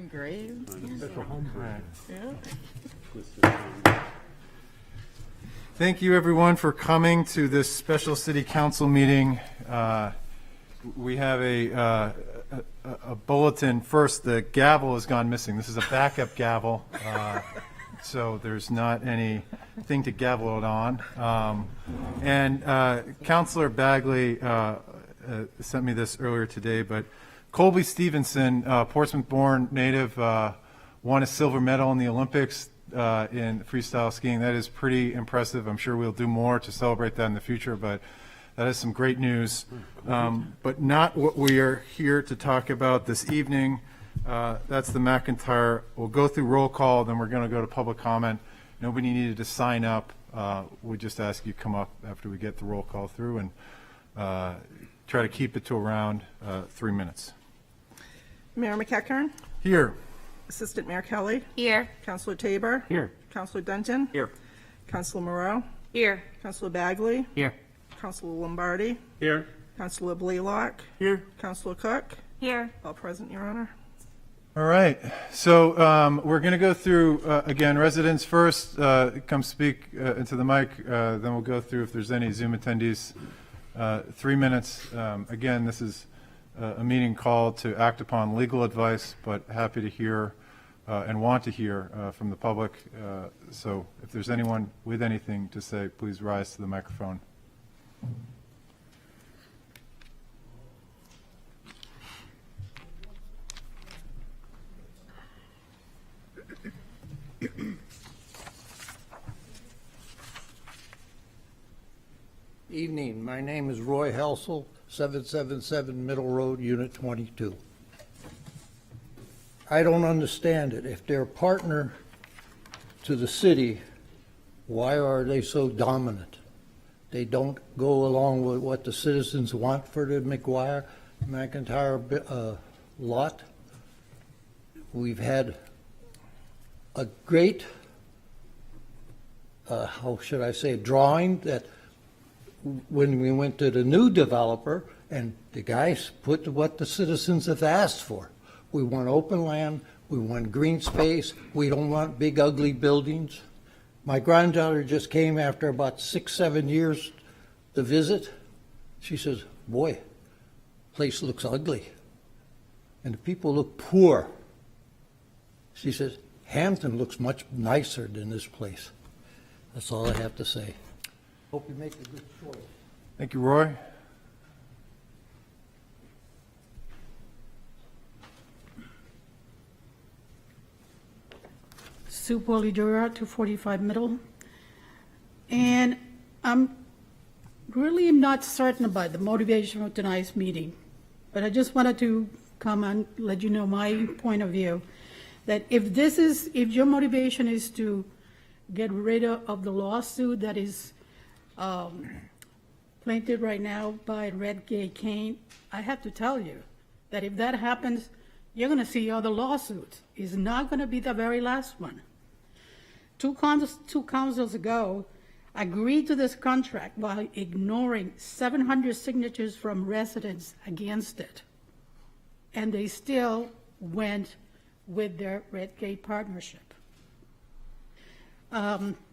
Engraved. Special home plan. Yeah. Thank you, everyone, for coming to this special city council meeting. We have a bulletin. First, the gavel has gone missing. This is a backup gavel, so there's not anything to gavel it on. And Councilor Bagley sent me this earlier today, but Colby Stevenson, Portsmouth-born native, won a silver medal in the Olympics in freestyle skiing. That is pretty impressive. I'm sure we'll do more to celebrate that in the future, but that is some great news. But not what we are here to talk about this evening. That's the McIntyre. We'll go through roll call, then we're going to go to public comment. Nobody needed to sign up. We just ask you come up after we get the roll call through and try to keep it to around 3 minutes. Mayor McEachern. Here. Assistant Mayor Kelly. Here. Councilor Tabor. Here. Councilor Dungeon. Here. Councilor Moreau. Here. Councilor Bagley. Here. Councilor Lombardi. Here. Councilor Blaylock. Here. Councilor Cook. Here. All present, Your Honor. All right. So we're going to go through, again, residents first. Come speak into the mic. Then we'll go through if there's any Zoom attendees. 3 minutes. Again, this is a meeting called to act upon legal advice, but happy to hear and want to hear from the public. So if there's anyone with anything to say, please rise to the microphone. Evening. My name is Roy Helsel, 777 Middle Road, Unit 22. I don't understand it. If they're a partner to the city, why are they so dominant? They don't go along with what the citizens want for the McIntyre lot. We've had a great, how should I say, drawing that when we went to the new developer, and the guys put what the citizens have asked for. We want open land, we want green space, we don't want big ugly buildings. My granddaughter just came after about 6-7 years to visit. She says, boy, place looks ugly. And the people look poor. She says, Hampton looks much nicer than this place. That's all I have to say. Hope you make a good choice. Thank you, Roy. Sue Polidora, 245 Middle. And I'm really not certain about the motivation of tonight's meeting, but I just wanted to come and let you know my point of view, that if your motivation is to get rid of the lawsuit that is plaintiff right now by Redgate Kane, I have to tell you that if that happens, you're going to see other lawsuits. It's not going to be the very last one. Two councils ago agreed to this contract while ignoring 700 signatures from residents against it. And they still went with their Redgate partnership.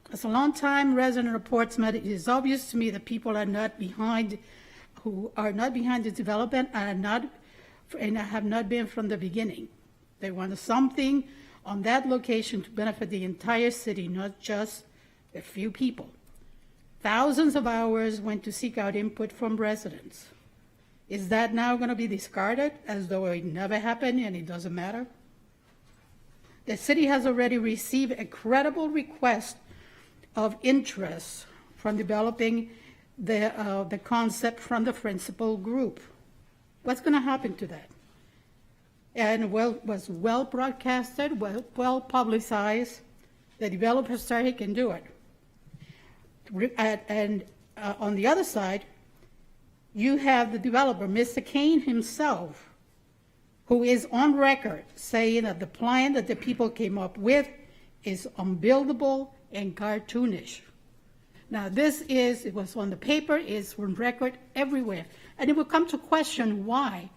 As a long-time resident of Portsmouth, it is obvious to me that people are not behind, who are not behind the development and have not been from the beginning. They want something on that location to benefit the entire city, not just a few people. Thousands of hours went to seek out input from residents. Is that now going to be discarded as though it never happened and it doesn't matter? The city has already received a credible request of interest from developing the concept from the principal group. What's going to happen to that? And was well broadcasted, well publicized. The developer said he can do it. And on the other side, you have the developer, Mr. Kane himself, who is on record saying that the plan that the people came up with is unbuildable and cartoonish. Now it was on the paper, it's on record everywhere. And it will come to question why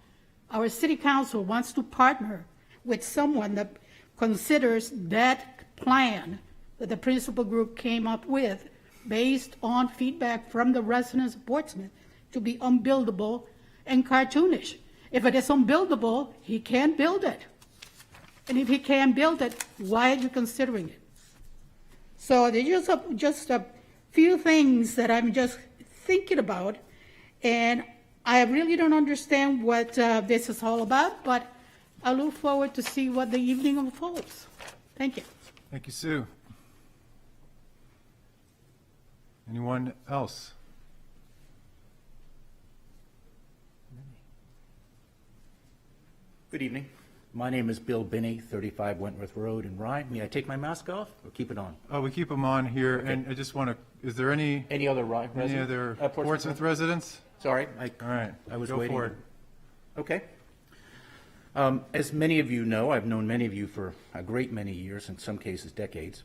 our city council wants to partner with someone that considers that plan that the principal group came up with based on feedback from the residents of Portsmouth to be unbuildable and cartoonish. If it is unbuildable, he can't build it. And if he can't build it, why are you considering it? So there's just a few things that I'm just thinking about, and I really don't understand what this is all about, but I look forward to see what the evening unfolds. Thank you. Thank you, Sue. Anyone else? Good evening. My name is Bill Binnie, 35 Wentworth Road in Rye. May I take my mask off or keep it on? Oh, we keep them on here, and I just want to, is there any Any other other Portsmouth residents? Sorry, All right, I was go waiting. for it. Okay. As many of you know, I've known many of you for a great many years, in some cases decades,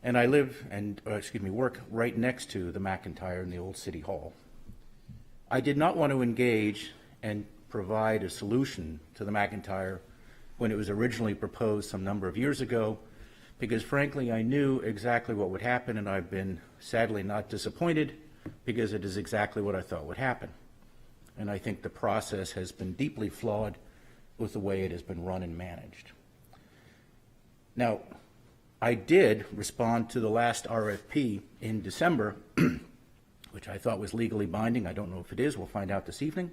and I live and, work right next to the McIntyre in the old City Hall. I did not want to engage and provide a solution to the McIntyre when it was originally proposed some number of years ago, because frankly, I knew exactly what would happen, and I've been sadly not disappointed because it is exactly what I thought would happen. And I think the process has been deeply flawed with the way it has been run and managed. Now, I did respond to the last RFP in December, which I thought was legally binding. I don't know if it is. We'll find out this evening.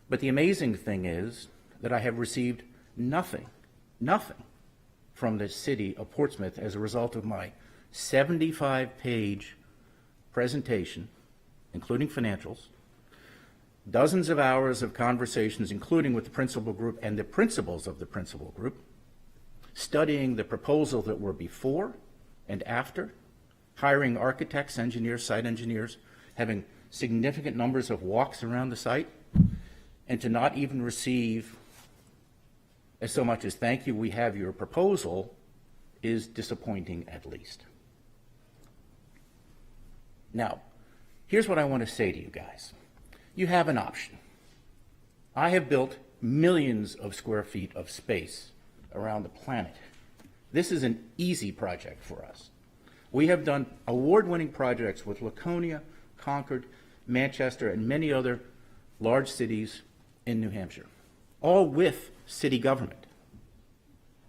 But the amazing thing is that I have received nothing from the city of Portsmouth as a result of my 75-page presentation, including financials, dozens of hours of conversations, including with the principal group and the principals of the principal group, studying the proposal that were before and after, hiring architects, engineers, site engineers, having significant numbers of walks around the site, and to not even receive as so much as thank you, we have your proposal, is disappointing at least. Now, here's what I want to say to you guys. You have an option. I have built millions of square feet of space around the planet. This is an easy project for us. We have done award-winning projects with Laconia, Concord, Manchester, and many other large cities in New Hampshire, all with city government,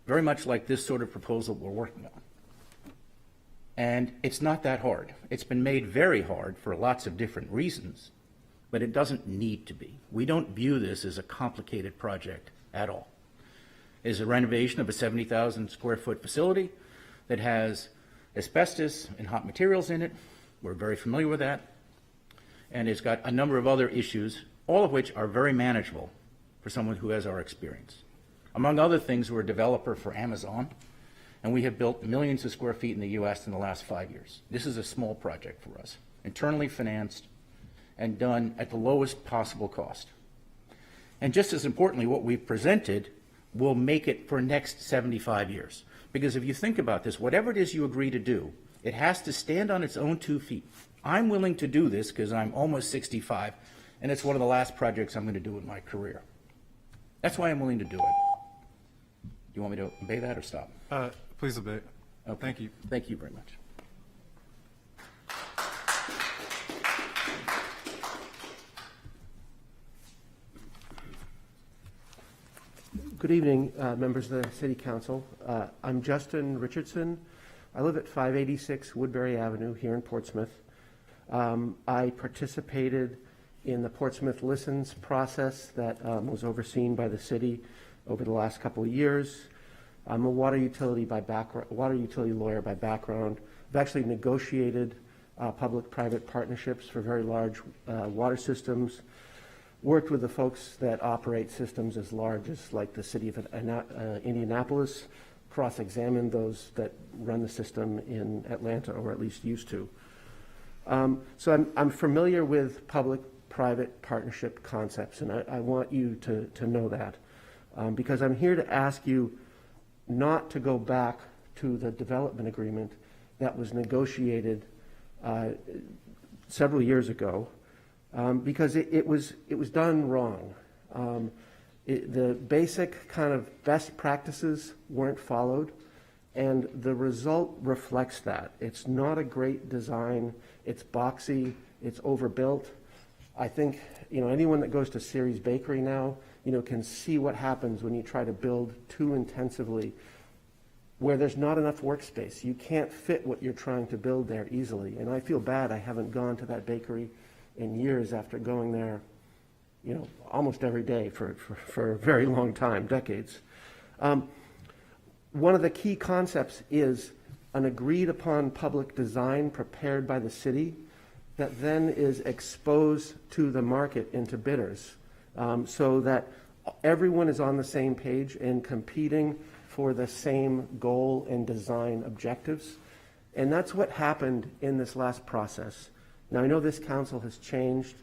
very much like this sort of proposal we're working on. And it's not that hard. It's been made very hard for lots of different reasons, but it doesn't need to be. We don't view this as a complicated project at all. It is a renovation of a 70,000 square foot facility that has asbestos and hot materials in it. We're very familiar with that. And it's got a number of other issues, all of which are very manageable for someone who has our experience. Among other things, we're a developer for Amazon, and we have built millions of square feet in the U.S. in the last 5 years. This is a small project for us, internally financed and done at the lowest possible cost. And just as importantly, what we've presented will make it for next 75 years. Because if you think about this, whatever it is you agree to do, it has to stand on its own 2 feet. I'm willing to do this because I'm almost 65, and it's one of the last projects I'm going to do in my career. That's why I'm willing to do it. Do you want me to obey that or stop? Please obey. Okay. Thank you. Thank you very much. Good evening, members of the City Council. I'm Justin Richardson. I live at 586 Woodbury Avenue here in Portsmouth. I participated in the Portsmouth Listens process that was overseen by the city over the last couple of years. I'm a water utility lawyer by background. I've actually negotiated public-private partnerships for very large water systems, worked with the folks that operate systems as large as like the city of Indianapolis, cross-examined those that run the system in Atlanta, or at least used to. So I'm familiar with public-private partnership concepts, and I want you to know that, because I'm here to ask you not to go back to the development agreement that was negotiated several years ago, because it was done wrong. The basic kind of best practices weren't followed, and the result reflects that. It's not a great design. It's boxy. It's overbuilt. I think, anyone that goes to Series Bakery now, can see what happens when you try to build too intensively, where there's not enough workspace. You can't fit what you're trying to build there easily. And I feel bad I haven't gone to that bakery in years after going there, almost every day for a very long time, decades. One of the key concepts is an agreed upon public design prepared by the city that then is exposed to the market and to bidders, so that everyone is on the same page and competing for the same goal and design objectives. And that's what happened in this last process. Now, I know this council has changed.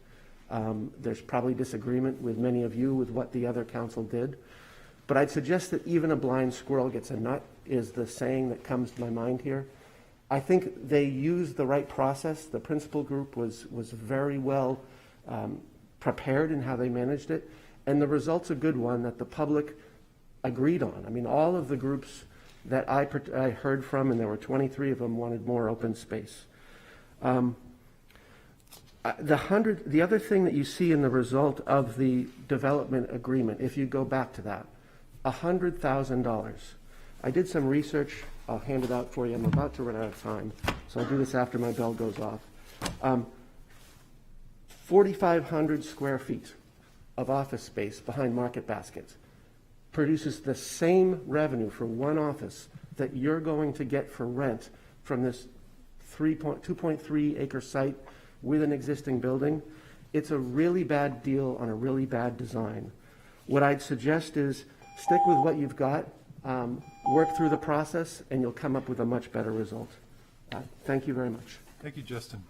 There's probably disagreement with many of you with what the other council did. But I'd suggest that even a blind squirrel gets a nut is the saying that comes to my mind here. I think they used the right process. The principal group was very well prepared in how they managed it. And the result's a good one that the public agreed on. I mean, all of the groups that I heard from, and there were 23 of them, wanted more open space. The other thing that you see in the result of the development agreement, if you go back to that, $100,000. I did some research. I'll hand it out for you. I'm about to run out of time, so I'll do this after my bell goes off. 4,500 square feet of office space behind Market Basket produces the same revenue for one office that you're going to get for rent from this 2.3 acre site with an existing building. It's a really bad deal on a really bad design. What I'd suggest is stick with what you've got, work through the process, and you'll come up with a much better result. Thank you very much. Thank you, Justin.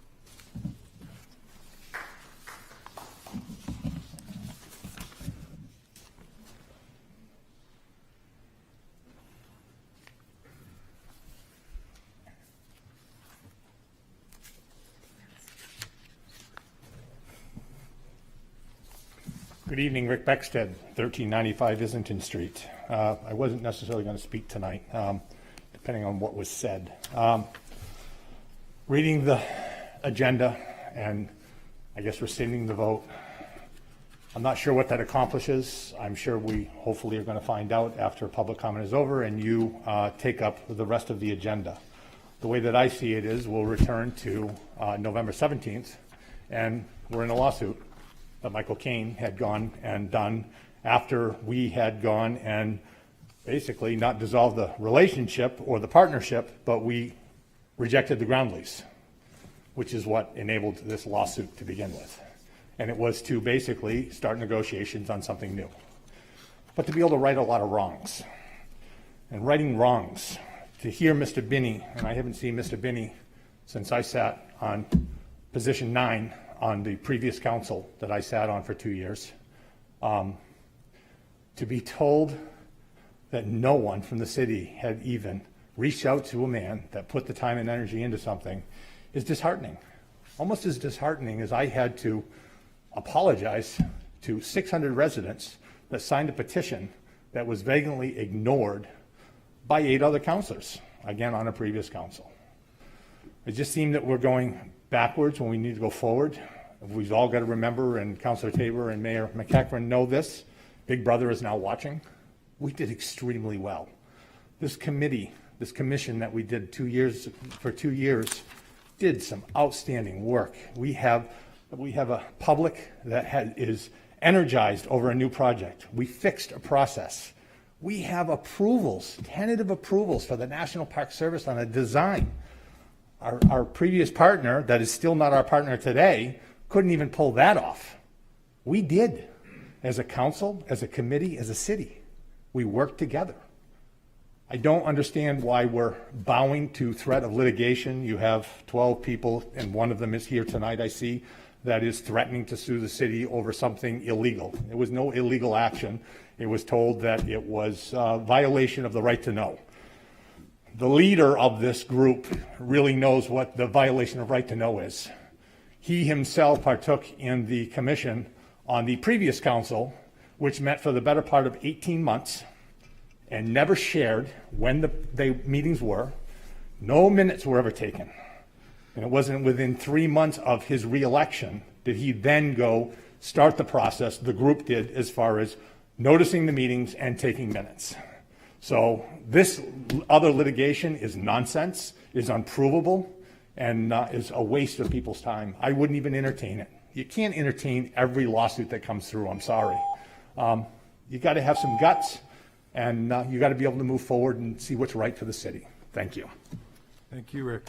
Good evening, Rick Becksted, 1395 Islington Street. I wasn't necessarily going to speak tonight, depending on what was said. Reading the agenda and I guess rescinding the vote, I'm not sure what that accomplishes. I'm sure we hopefully are going to find out after public comment is over and you take up the rest of the agenda. The way that I see it is we'll return to November 17th and we're in a lawsuit that Michael Kane had gone and done after we had gone and basically not dissolved the relationship or the partnership, but we rejected the ground lease, which is what enabled this lawsuit to begin with. And it was to basically start negotiations on something new. But to be able to right a lot of wrongs, and righting wrongs, to hear Mr. Binnie, and I haven't seen Mr. Binnie since I sat on position 9 on the previous council that I sat on for 2 years, to be told that no one from the city had even reached out to a man that put the time and energy into something is disheartening. Almost as disheartening as I had to apologize to 600 residents that signed a petition that was vacantly ignored by 8 other councilors, again on a previous council. It just seemed that we're going backwards when we need to go forward. We've all got to remember, and Councillor Tabor and Mayor McEachran know this, Big Brother is now watching. We did extremely well. This committee, this commission that we did for 2 years, did some outstanding work. We have a public that is energized over a new project. We fixed a process. We have approvals, tentative approvals for the National Park Service on a design. Our previous partner, that is still not our partner today, couldn't even pull that off. We did, as a council, as a committee, as a city. We worked together. I don't understand why we're bowing to threat of litigation. You have 12 people, and one of them is here tonight, I see, that is threatening to sue the city over something illegal. There was no illegal action. It was told that it was a violation of the right to know. The leader of this group really knows what the violation of right to know is. He himself partook in the commission on the previous council which met for the better part of 18 months and never shared when the meetings were. No minutes were ever taken. And it wasn't within 3 months of his reelection did he then go start the process the group did as far as noticing the meetings and taking minutes. So this other litigation is nonsense, is unprovable, and is a waste of people's time. I wouldn't even entertain it. You can't entertain every lawsuit that comes through, I'm sorry. You got to have some guts, and you got to be able to move forward and see what's right for the city. Thank you. Thank you, Rick.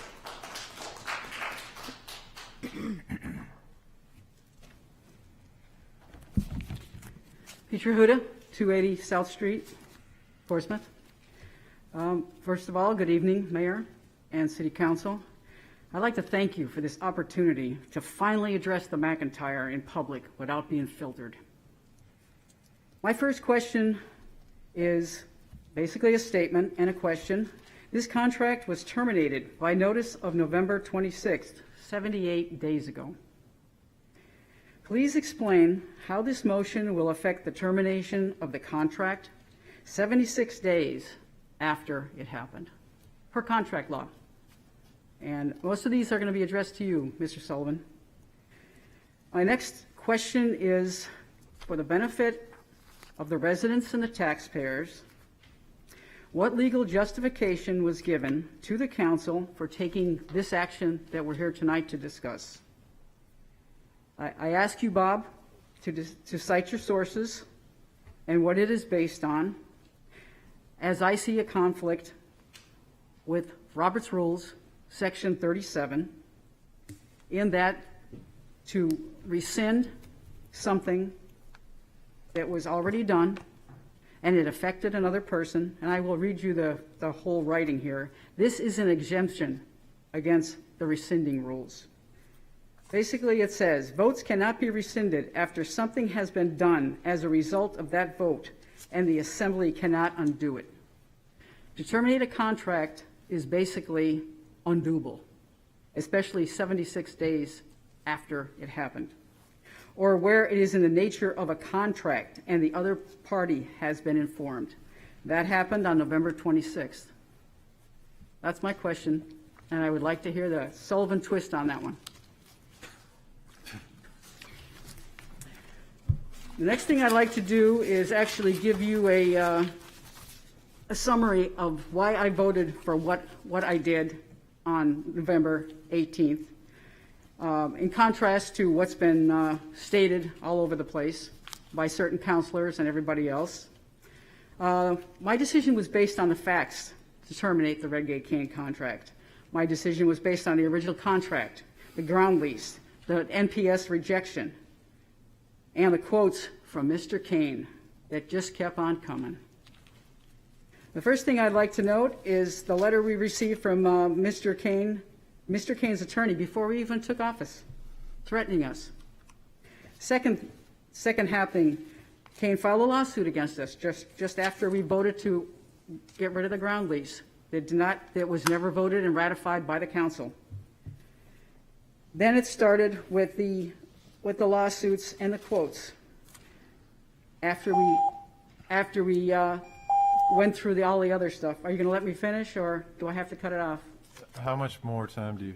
Peter Huda, 280 South Street, Portsmouth. First of all, good evening, Mayor and City Council. I'd like to thank you for this opportunity to finally address the McIntyre in public without being filtered. My first question is basically a statement and a question. This contract was terminated by notice of November 26th, 78 days ago. Please explain how this motion will affect the termination of the contract 76 days after it happened, per contract law. And most of these are going to be addressed to you, Mr. Sullivan. My next question is, for the benefit of the residents and the taxpayers, what legal justification was given to the council for taking this action that we're here tonight to discuss? I ask you, Bob, to cite your sources and what it is based on, as I see a conflict with Robert's Rules, Section 37, in that to rescind something that was already done and it affected another person, and I will read you the whole writing here. This is an exemption against the rescinding rules. Basically, it says, votes cannot be rescinded after something has been done as a result of that vote, and the assembly cannot undo it. To terminate a contract is basically undoable, especially 76 days after it happened, or where it is in the nature of a contract and the other party has been informed. That happened on November 26th. That's my question, and I would like to hear the Sullivan twist on that one. The next thing I'd like to do is actually give you a summary of why I voted for what I did on November 18th, in contrast to what's been stated all over the place by certain councilors and everybody else. My decision was based on the facts to terminate the Redgate Kane contract. My decision was based on the original contract, the ground lease, the NPS rejection, and the quotes from Mr. Kane that just kept on coming. The first thing I'd like to note is the letter we received from Mr. Kane's attorney before we even took office, threatening us. Second happening, Kane filed a lawsuit against us just after we voted to get rid of the ground lease. That was never voted and ratified by the council. Then it started with the lawsuits and the quotes. After we went through all the other stuff. Are you going to let me finish, or do I have to cut it off? How much more time do you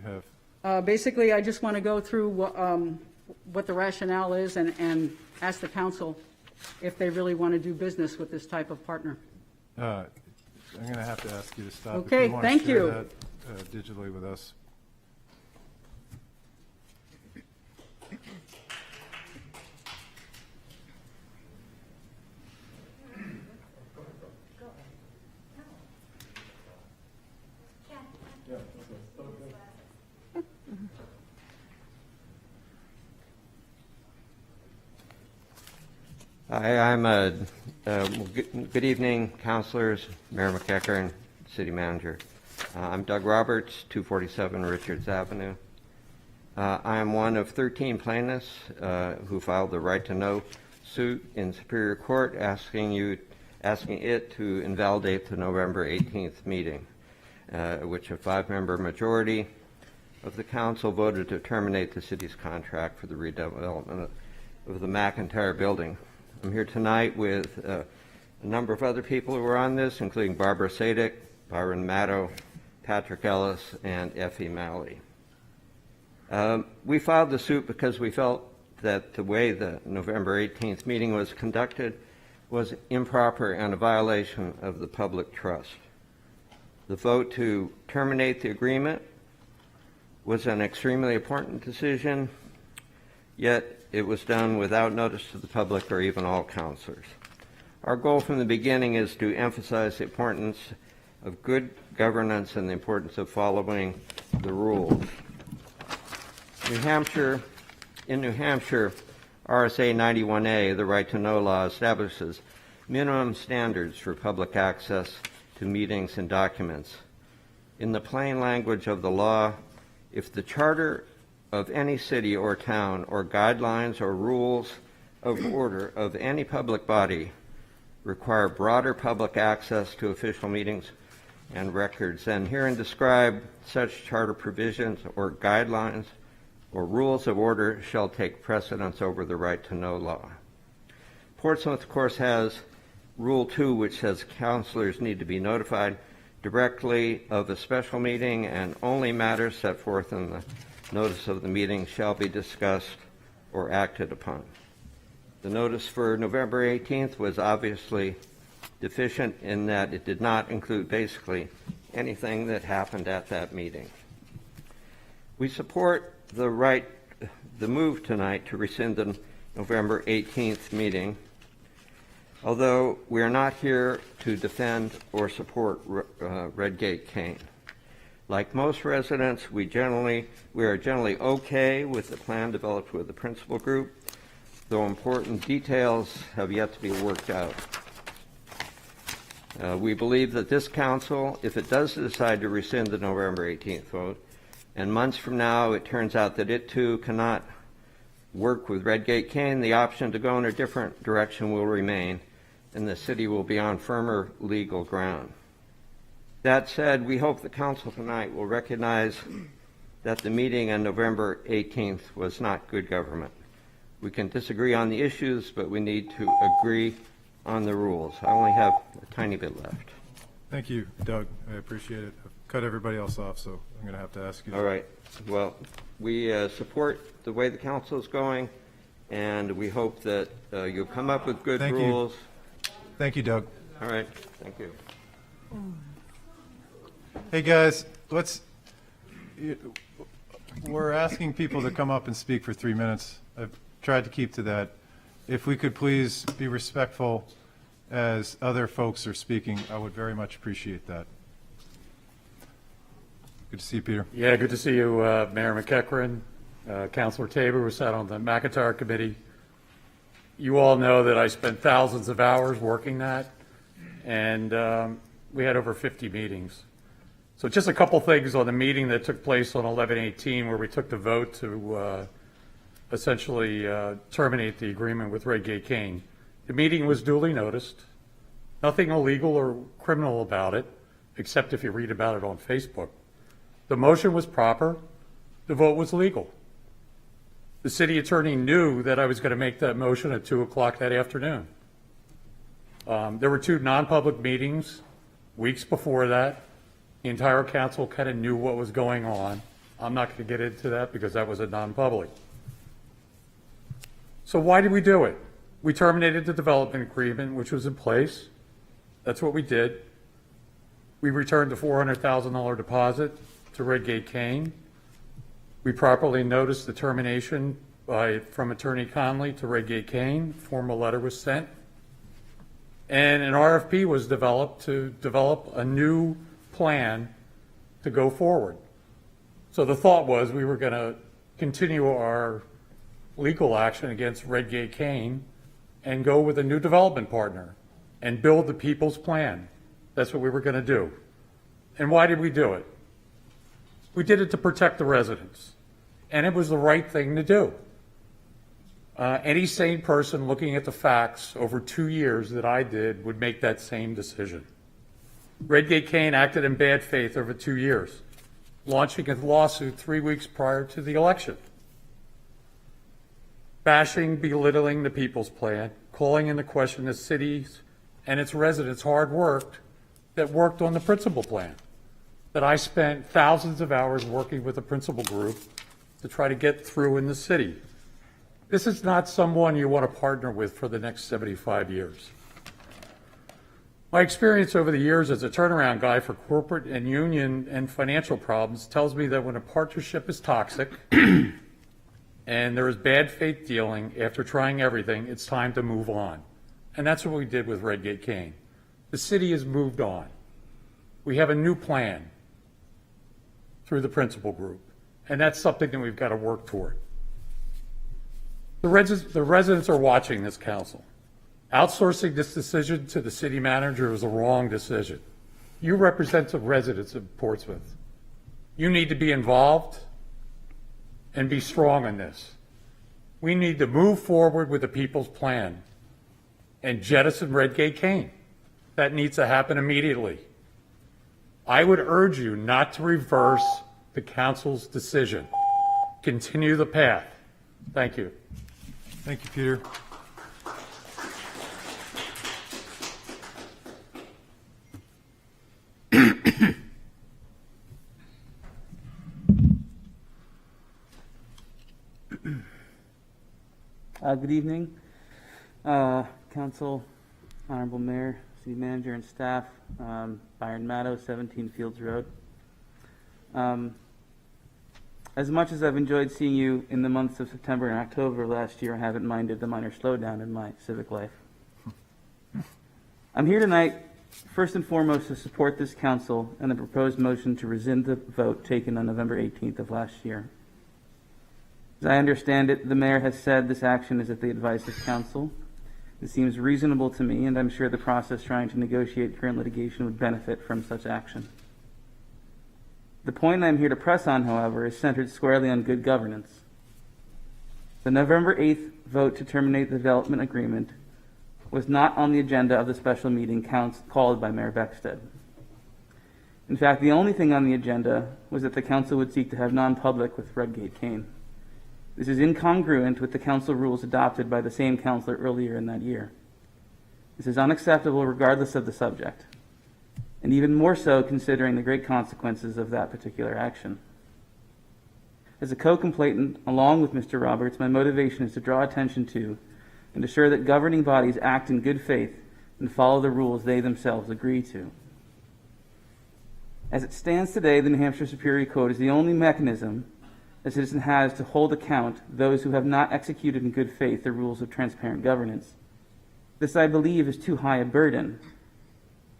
have? Basically, I just want to go through what the rationale is and ask the council if they really want to do business with this type of partner. I'm going to have to ask you to stop. Okay, if you want thank to share you. that digitally with us. Hi, good evening, councilors, Mayor McEachern, City Manager. I'm Doug Roberts, 247 Richards Avenue. I am one of 13 plaintiffs who filed the right to know suit in Superior Court asking it to invalidate the November 18th meeting, which a 5-member majority of the council voted to terminate the city's contract for the redevelopment of the McIntyre building. I'm here tonight with a number of other people who are on this, including Barbara Sadek, Byron Maddow, Patrick Ellis, and Effie Malley. We filed the suit because we felt that the way the November 18th meeting was conducted was improper and a violation of the public trust. The vote to terminate the agreement was an extremely important decision, yet it was done without notice to the public or even all councilors. Our goal from the beginning is to emphasize the importance of good governance and the importance of following the rules. In New Hampshire, RSA 91A, the Right to Know law, establishes minimum standards for public access to meetings and documents. In the plain language of the law, if the charter of any city or town or guidelines or rules of order of any public body require broader public access to official meetings and records, then herein describe such charter provisions or guidelines or rules of order shall take precedence over the right to know law. Portsmouth, of course, has Rule 2, which says councilors need to be notified directly of a special meeting, and only matters set forth in the notice of the meeting shall be discussed or acted upon. The notice for November 18th was obviously deficient in that it did not include basically anything that happened at that meeting. We support the move tonight to rescind the November 18th meeting, although we are not here to defend or support Redgate Kane. Like most residents, we are generally okay with the plan developed with the principal group, though important details have yet to be worked out. We believe that this council, if it does decide to rescind the November 18th vote, and months from now it turns out that it too cannot work with Redgate Kane, the option to go in a different direction will remain, and the city will be on firmer legal ground. That said, we hope the council tonight will recognize that the meeting on November 18th was not good government. We can disagree on the issues, but we need to agree on the rules. I only have a tiny bit left. Thank you, Doug. I appreciate it. I've cut everybody else off, so I'm going to have to ask you. All right. Well, we support the way the council is going, and we hope that you'll come up with good Thank you. rules. Thank you, Doug. All right. Thank you. Hey, guys, we're asking people to come up and speak for 3 minutes. I've tried to keep to that. If we could please be respectful as other folks are speaking, I would very much appreciate that. Good to see you, Peter. Yeah, good to see you, Mayor McEachern, Councilor Tabor, who sat on the McIntyre committee. You all know that I spent thousands of hours working that, and we had over 50 meetings. So just a couple things on the meeting that took place on 11/18, where we took the vote to essentially terminate the agreement with Redgate Kane. The meeting was duly noticed. Nothing illegal or criminal about it, except if you read about it on Facebook. The motion was proper. The vote was legal. The city attorney knew that I was going to make that motion at 2 o'clock that afternoon. There were 2 non-public meetings weeks before that. The entire council kind of knew what was going on. I'm not going to get into that because that was a non-public. So why did we do it? We terminated the development agreement, which was in place. That's what we did. We returned the $400,000 deposit to Redgate Kane. We properly noticed the termination from Attorney Conley to Redgate Kane. Formal letter was sent. And an RFP was developed to develop a new plan to go forward. So the thought was we were going to continue our legal action against Redgate Kane and go with a new development partner and build the people's plan. That's what we were going to do. And why did we do it? We did it to protect the residents, and it was the right thing to do. Any sane person looking at the facts over 2 years that I did would make that same decision. Redgate Kane acted in bad faith over 2 years, launching a lawsuit 3 weeks prior to the election. bashing, belittling the People's Plan, calling into question the city's and its residents' hard work that worked on the principal plan, that I spent thousands of hours working with a principal group to try to get through in the city. This is not someone you want to partner with for the next 75 years. My experience over the years as a turnaround guy for corporate and union and financial problems tells me that when a partnership is toxic and there is bad faith dealing after trying everything, it's time to move on. And that's what we did with Redgate Kane. The city has moved on. We have a new plan through the principal group, and that's something that we've got to work toward. The residents are watching this council. Outsourcing this decision to the city manager was a wrong decision. You represent the residents of Portsmouth. You need to be involved and be strong on this. We need to move forward with the people's plan and jettison Redgate Kane. That needs to happen immediately. I would urge you not to reverse the council's decision. Continue the path. Thank you. Thank you, Peter. Good evening, Council, Honorable Mayor, City Manager, and staff. Byron Maddow, 17 Fields Road. As much as I've enjoyed seeing you in the months of September and October last year, I haven't minded the minor slowdown in my civic life. I'm here tonight, first and foremost, to support this council and the proposed motion to rescind the vote taken on November 18th of last year. As I understand it, the mayor has said this action is at the advice of council. It seems reasonable to me, and I'm sure the process trying to negotiate current litigation would benefit from such action. The point I'm here to press on, however, is centered squarely on good governance. The November 8th vote to terminate the development agreement was not on the agenda of the special meeting called by Mayor Becksted. In fact, the only thing on the agenda was that the council would seek to have non-public with Redgate Kane. This is incongruent with the council rules adopted by the same councilor earlier in that year. This is unacceptable regardless of the subject, and even more so considering the great consequences of that particular action. As a co-complainant, along with Mr. Roberts, my motivation is to draw attention to and assure that governing bodies act in good faith and follow the rules they themselves agree to. As it stands today, the New Hampshire Superior Code is the only mechanism a citizen has to hold account those who have not executed in good faith the rules of transparent governance. This, I believe, is too high a burden.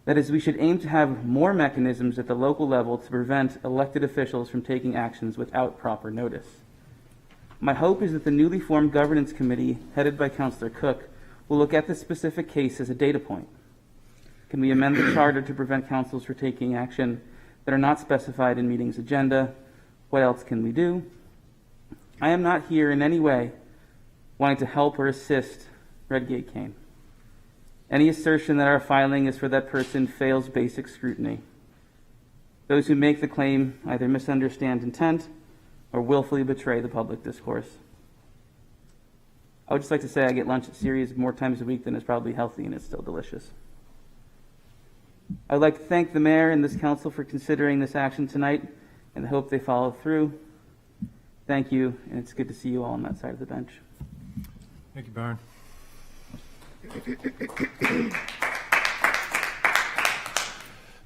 That is, we should aim to have more mechanisms at the local level to prevent elected officials from taking actions without proper notice. My hope is that the newly formed governance committee, headed by Councillor Cook, will look at this specific case as a data point. Can we amend the charter to prevent councils from taking action that are not specified in meetings agenda? What else can we do? I am not here in any way wanting to help or assist Redgate Kane. Any assertion that our filing is for that person fails basic scrutiny. Those who make the claim either misunderstand intent or willfully betray the public discourse. I would just like to say I get lunch at Sirius more times a week than is probably healthy, and it's still delicious. I would like to thank the mayor and this council for considering this action tonight, and I hope they follow through. Thank you, and it's good to see you all on that side of the bench. Thank you, Byron.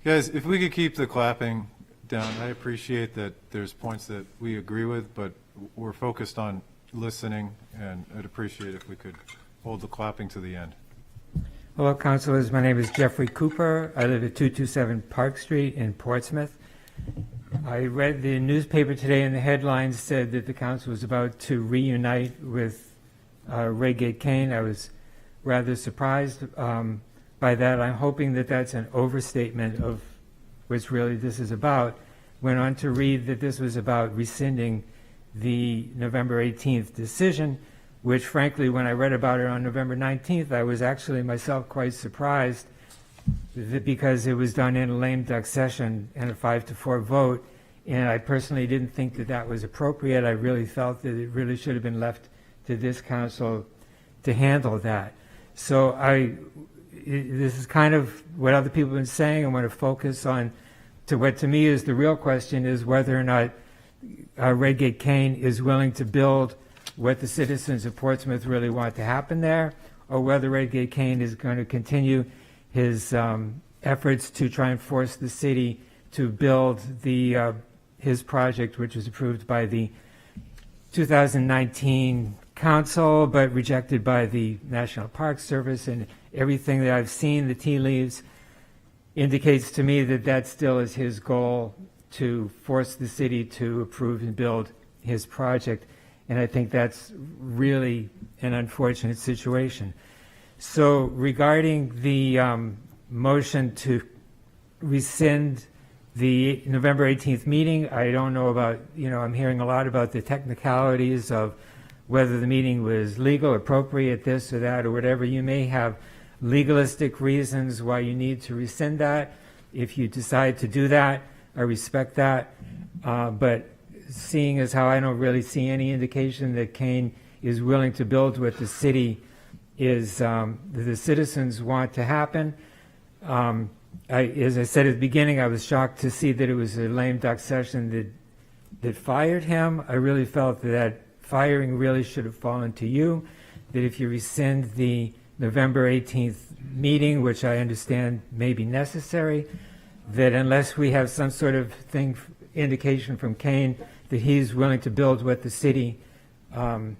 Guys, if we could keep the clapping down, I appreciate that there's points that we agree with, but we're focused on listening, and I'd appreciate if we could hold the clapping to the end. Hello, councilors. My name is Jeffrey Cooper. I live at 227 Park Street in Portsmouth. I read the newspaper today, and the headlines said that the council was about to reunite with Redgate Kane. I was rather surprised by that. I'm hoping that that's an overstatement of which really this is about. Went on to read that this was about rescinding the November 18th decision, which frankly, when I read about it on November 19th, I was actually myself quite surprised because it was done in a lame duck session and a 5-4 vote. And I personally didn't think that that was appropriate. I really felt that it really should have been left to this council to handle that. So this is kind of what other people have been saying. I want to focus on to what to me is the real question is whether or not Redgate Kane is willing to build what the citizens of Portsmouth really want to happen there, or whether Redgate Kane is going to continue his efforts to try and force the city to build his project, which was approved by the 2019 council, but rejected by the National Park Service. And everything that I've seen, the tea leaves, indicates to me that that still is his goal, to force the city to approve and build his project. And I think that's really an unfortunate situation. So regarding the motion to rescind the November 18th meeting, I don't know about, I'm hearing a lot about the technicalities of whether the meeting was legal, appropriate, this or that, or whatever. You may have legalistic reasons why you need to rescind that. If you decide to do that, I respect that. But seeing as how I don't really see any indication that Kane is willing to build what the city is, the citizens want to happen. As I said at the beginning, I was shocked to see that it was a lame duck session that fired him. I really felt that firing really should have fallen to you, that if you rescind the November 18th meeting, which I understand may be necessary, that unless we have some sort of indication from Kane that he's willing to build what the city and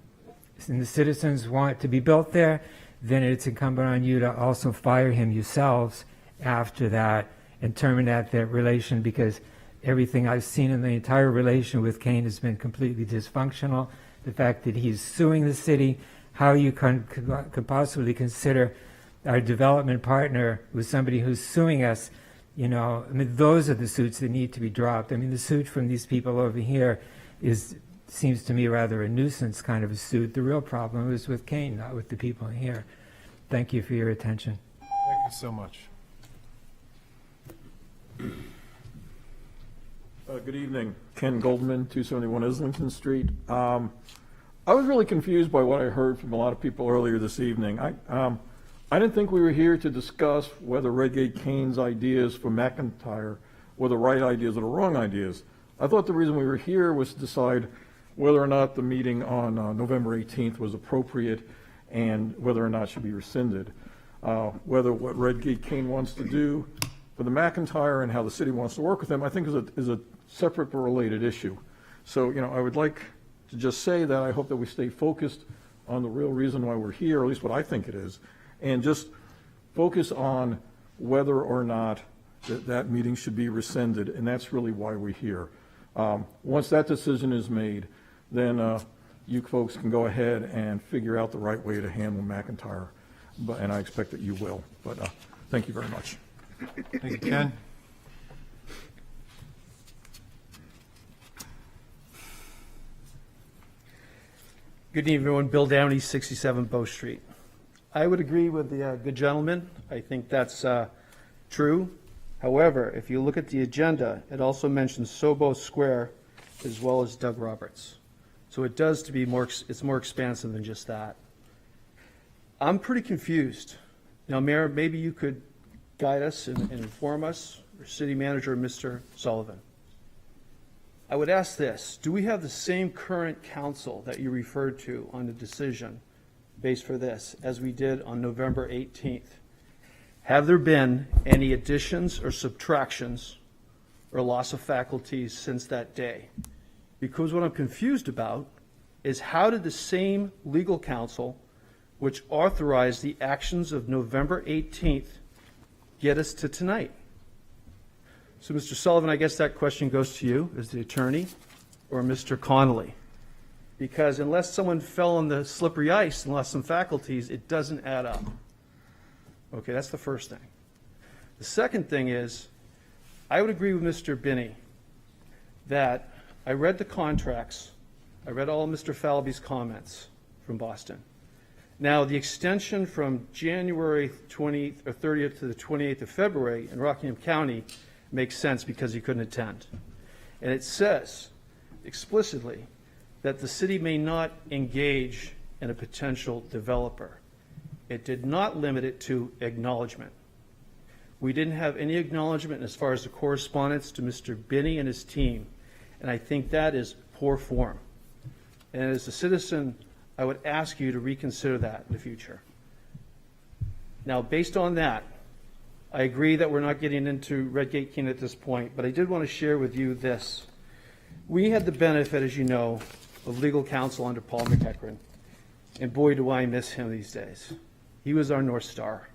the citizens want to be built there, then it's incumbent on you to also fire him yourselves after that and terminate that relation, because everything I've seen in the entire relation with Kane has been completely dysfunctional. The fact that he's suing the city, how you could possibly consider our development partner with somebody who's suing us, those are the suits that need to be dropped. The suit from these people over here seems to me rather a nuisance kind of a suit. The real problem is with Kane, not with the people here. Thank you for your attention. Thank you so much. Good evening. Ken Goldman, 271 Islington Street. I was really confused by what I heard from a lot of people earlier this evening. I didn't think we were here to discuss whether Redgate Kane's ideas for McIntyre were the right ideas or the wrong ideas. I thought the reason we were here was to decide whether or not the meeting on November 18th was appropriate and whether or not it should be rescinded. Whether what Redgate Kane wants to do for the McIntyre and how the city wants to work with them, I think is a separate but related issue. So, I would like to just say that I hope that we stay focused on the real reason why we're here, or at least what I think it is, and just focus on whether or not that meeting should be rescinded, and that's really why we're here. Once that decision is made, then you folks can go ahead and figure out the right way to handle McIntyre, and I expect that you will. But thank you very much. Thank you, Ken. Good evening, everyone. Bill Downey, 67 Bow Street. I would agree with the good gentleman. I think that's true. However, if you look at the agenda, it also mentions SoBow Square as well as Doug Roberts. So it does to be it's more expansive than just that. I'm pretty confused. Now, Mayor, maybe you could guide us and inform us, or City Manager Mr. Sullivan. I would ask this: do we have the same current council that you referred to on the decision based for this as we did on November 18th? Have there been any additions or subtractions or loss of faculties since that day? Because what I'm confused about is how did the same legal counsel which authorized the actions of November 18th get us to tonight? So, Mr. Sullivan, I guess that question goes to you as the attorney, or Mr. Connolly. Because unless someone fell on the slippery ice and lost some faculties, it doesn't add up. Okay, that's the first thing. The second thing is, I would agree with Mr. Binnie that I read the contracts, I read all of Mr. Falvey's comments from Boston. Now, the extension from January 20th or 30th to the 28th of February in Rockingham County makes sense because he couldn't attend. And it says explicitly that the city may not engage and a potential developer. It did not limit it to acknowledgement. We didn't have any acknowledgement as far as the correspondence to Mr. Binnie and his team, and I think that is poor form. And as a citizen, I would ask you to reconsider that in the future. Now, based on that, I agree that we're not getting into Redgate Kane at this point, but I did want to share with you this. We had the benefit, as you know, of legal counsel under Paul McIntyre, and boy, do I miss him these days. He was our North Star,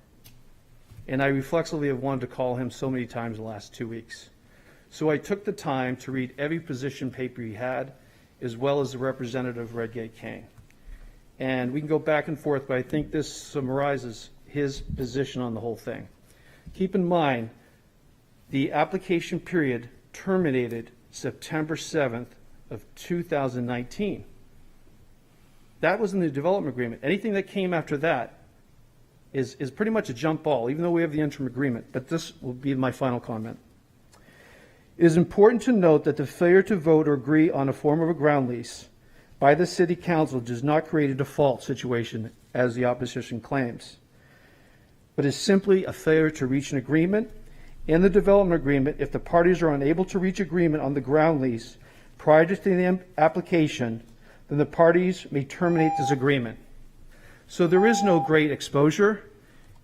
and I reflexively have wanted to call him so many times in the last 2 weeks. So I took the time to read every position paper he had, as well as the representative of Redgate Kane. And we can go back and forth, but I think this summarizes his position on the whole thing. Keep in mind, the application period terminated September 7th of 2019. That was in the development agreement. Anything that came after that is pretty much a jump ball, even though we have the interim agreement. But this will be my final comment. It is important to note that the failure to vote or agree on a form of a ground lease by the City Council does not create a default situation, as the opposition claims, but is simply a failure to reach an agreement. In the development agreement, if the parties are unable to reach agreement on the ground lease prior to the application, then the parties may terminate this agreement. So there is no great exposure,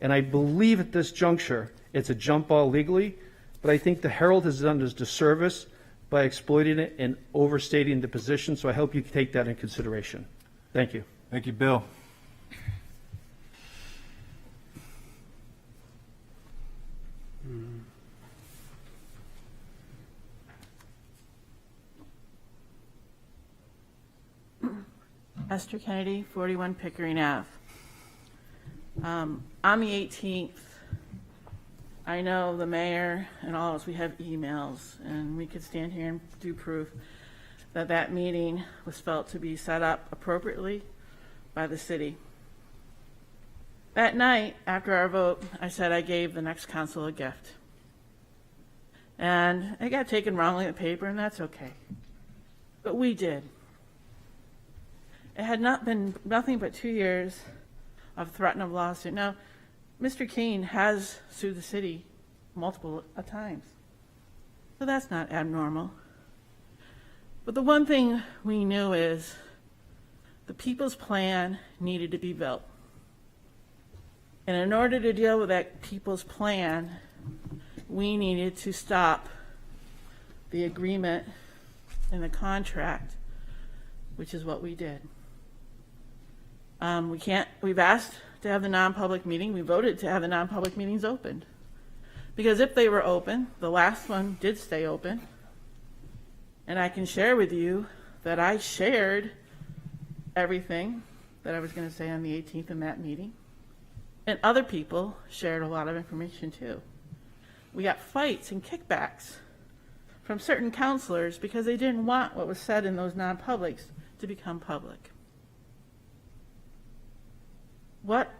and I believe at this juncture it's a jump ball legally, but I think the Herald has done us disservice by exploiting it and overstating the position, so I hope you take that in consideration. Thank you. Thank you, Bill. Esther Kennedy, 41 Pickering Ave. On the 18th, I know the mayor and all of us, we have emails, and we could stand here and do proof that that meeting was felt to be set up appropriately by the city. That night, after our vote, I said I gave the next council a gift. And it got taken wrongly in the paper, and that's okay. But we did. It had not been nothing but 2 years of threat of lawsuit. Now, Mr. Kane has sued the city multiple times, so that's not abnormal. But the one thing we knew is the people's plan needed to be built. And in order to deal with that people's plan, we needed to stop the agreement and the contract, which is what we did. We've asked to have the non-public meeting. We voted to have the non-public meetings opened. Because if they were open, the last one did stay open. And I can share with you that I shared everything that I was going to say on the 18th in that meeting. And other people shared a lot of information too. We got fights and kickbacks from certain councilors because they didn't want what was said in those non-publics to become public. What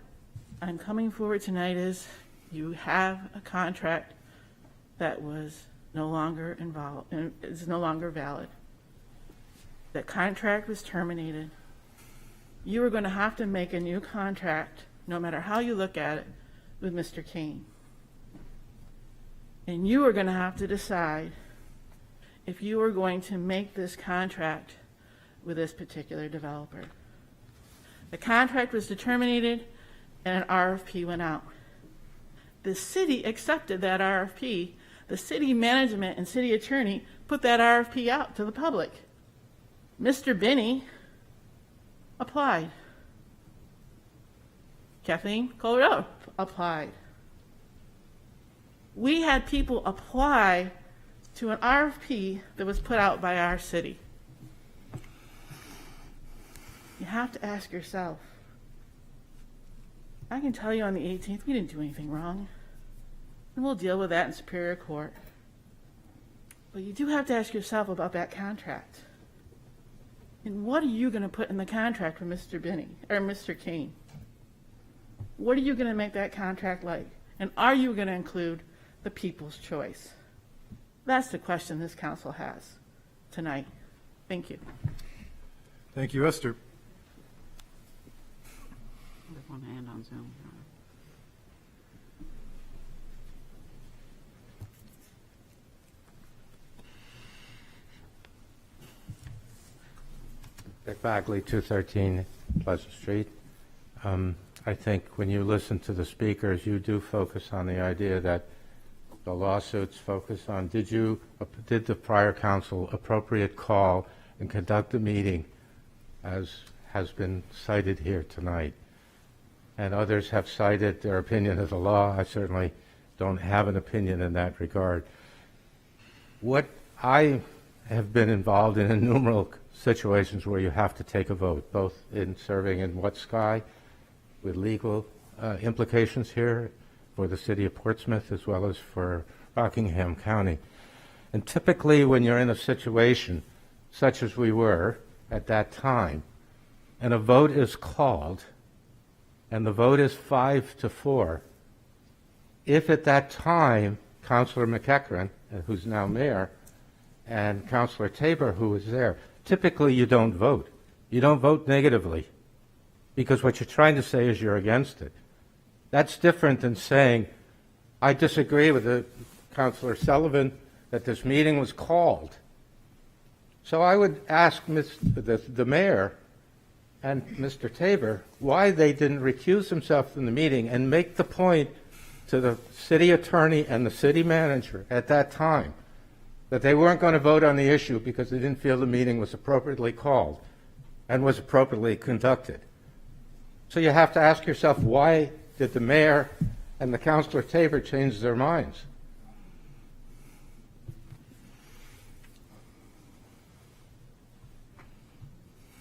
I'm coming forward tonight is you have a contract that was no longer involved and is no longer valid. That contract was terminated. You are going to have to make a new contract, no matter how you look at it, with Mr. Kane. And you are going to have to decide if you are going to make this contract with this particular developer. The contract was terminated and an RFP went out. The city accepted that RFP. The city management and city attorney put that RFP out to the public. Mr. Binnie applied. Kathleen Colby applied. We had people apply to an RFP that was put out by our city. You have to ask yourself, I can tell you on the 18th, we didn't do anything wrong. And we'll deal with that in Superior Court. But you do have to ask yourself about that contract. And what are you going to put in the contract for Mr. Binnie, or Mr. Kane? What are you going to make that contract like? And are you going to include the people's choice? That's the question this council has tonight. Thank you. Thank you, Esther. One hand on Zoom. Dick Bagley, 213 Pleasant Street. I think when you listen to the speakers, you do focus on the idea that the lawsuits focus on did the prior council appropriate call and conduct a meeting as has been cited here tonight. And others have cited their opinion of the law. I certainly don't have an opinion in that regard. What I have been involved in innumerable situations where you have to take a vote, both in serving in What Sky with legal implications here for the city of Portsmouth as well as for Rockingham County. And typically when you're in a situation such as we were at that time, and a vote is called, and the vote is 5-4, if at that time Councilor McEachern, who's now mayor, and Councilor Tabor, who was there, typically you don't vote. You don't vote negatively because what you're trying to say is you're against it. That's different than saying, I disagree with Councilor Sullivan that this meeting was called. So I would ask the mayor and Mr. Tabor why they didn't recuse themselves from the meeting and make the point to the city attorney and the city manager at that time that they weren't going to vote on the issue because they didn't feel the meeting was appropriately called and was appropriately conducted. So you have to ask yourself, why did the mayor and the Councilor Tabor change their minds?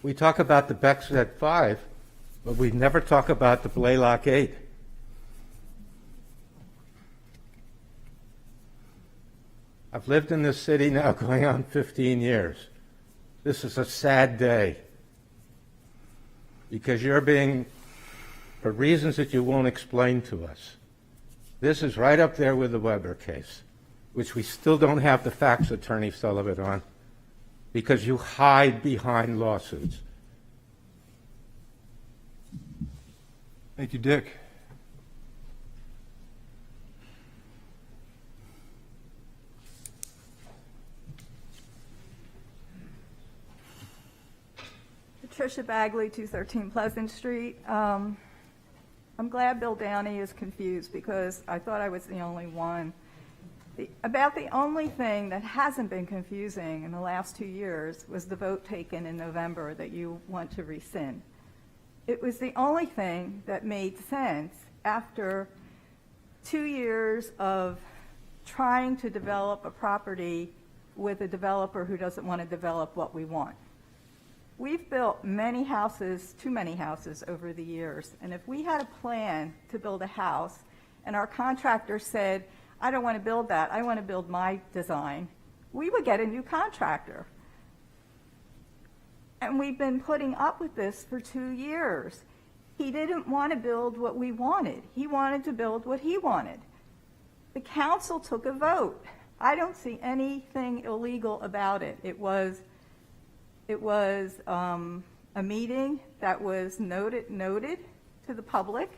We talk about the Becksted 5, but we never talk about the Blaylock 8. I've lived in this city now going on 15 years. This is a sad day because you're being, for reasons that you won't explain to us, this is right up there with the Weber case, which we still don't have the facts, Attorney Sullivan, on, because you hide behind lawsuits. Thank you, Dick. Patricia Bagley, 213 Pleasant Street. I'm glad Bill Downey is confused because I thought I was the only one. About the only thing that hasn't been confusing in the last 2 years was the vote taken in November that you want to rescind. It was the only thing that made sense after 2 years of trying to develop a property with a developer who doesn't want to develop what we want. We've built many houses, too many houses over the years, and if we had a plan to build a house and our contractor said, I don't want to build that, I want to build my design, we would get a new contractor. And we've been putting up with this for 2 years. He didn't want to build what we wanted. He wanted to build what he wanted. The council took a vote. I don't see anything illegal about it. It was a meeting that was noted to the public.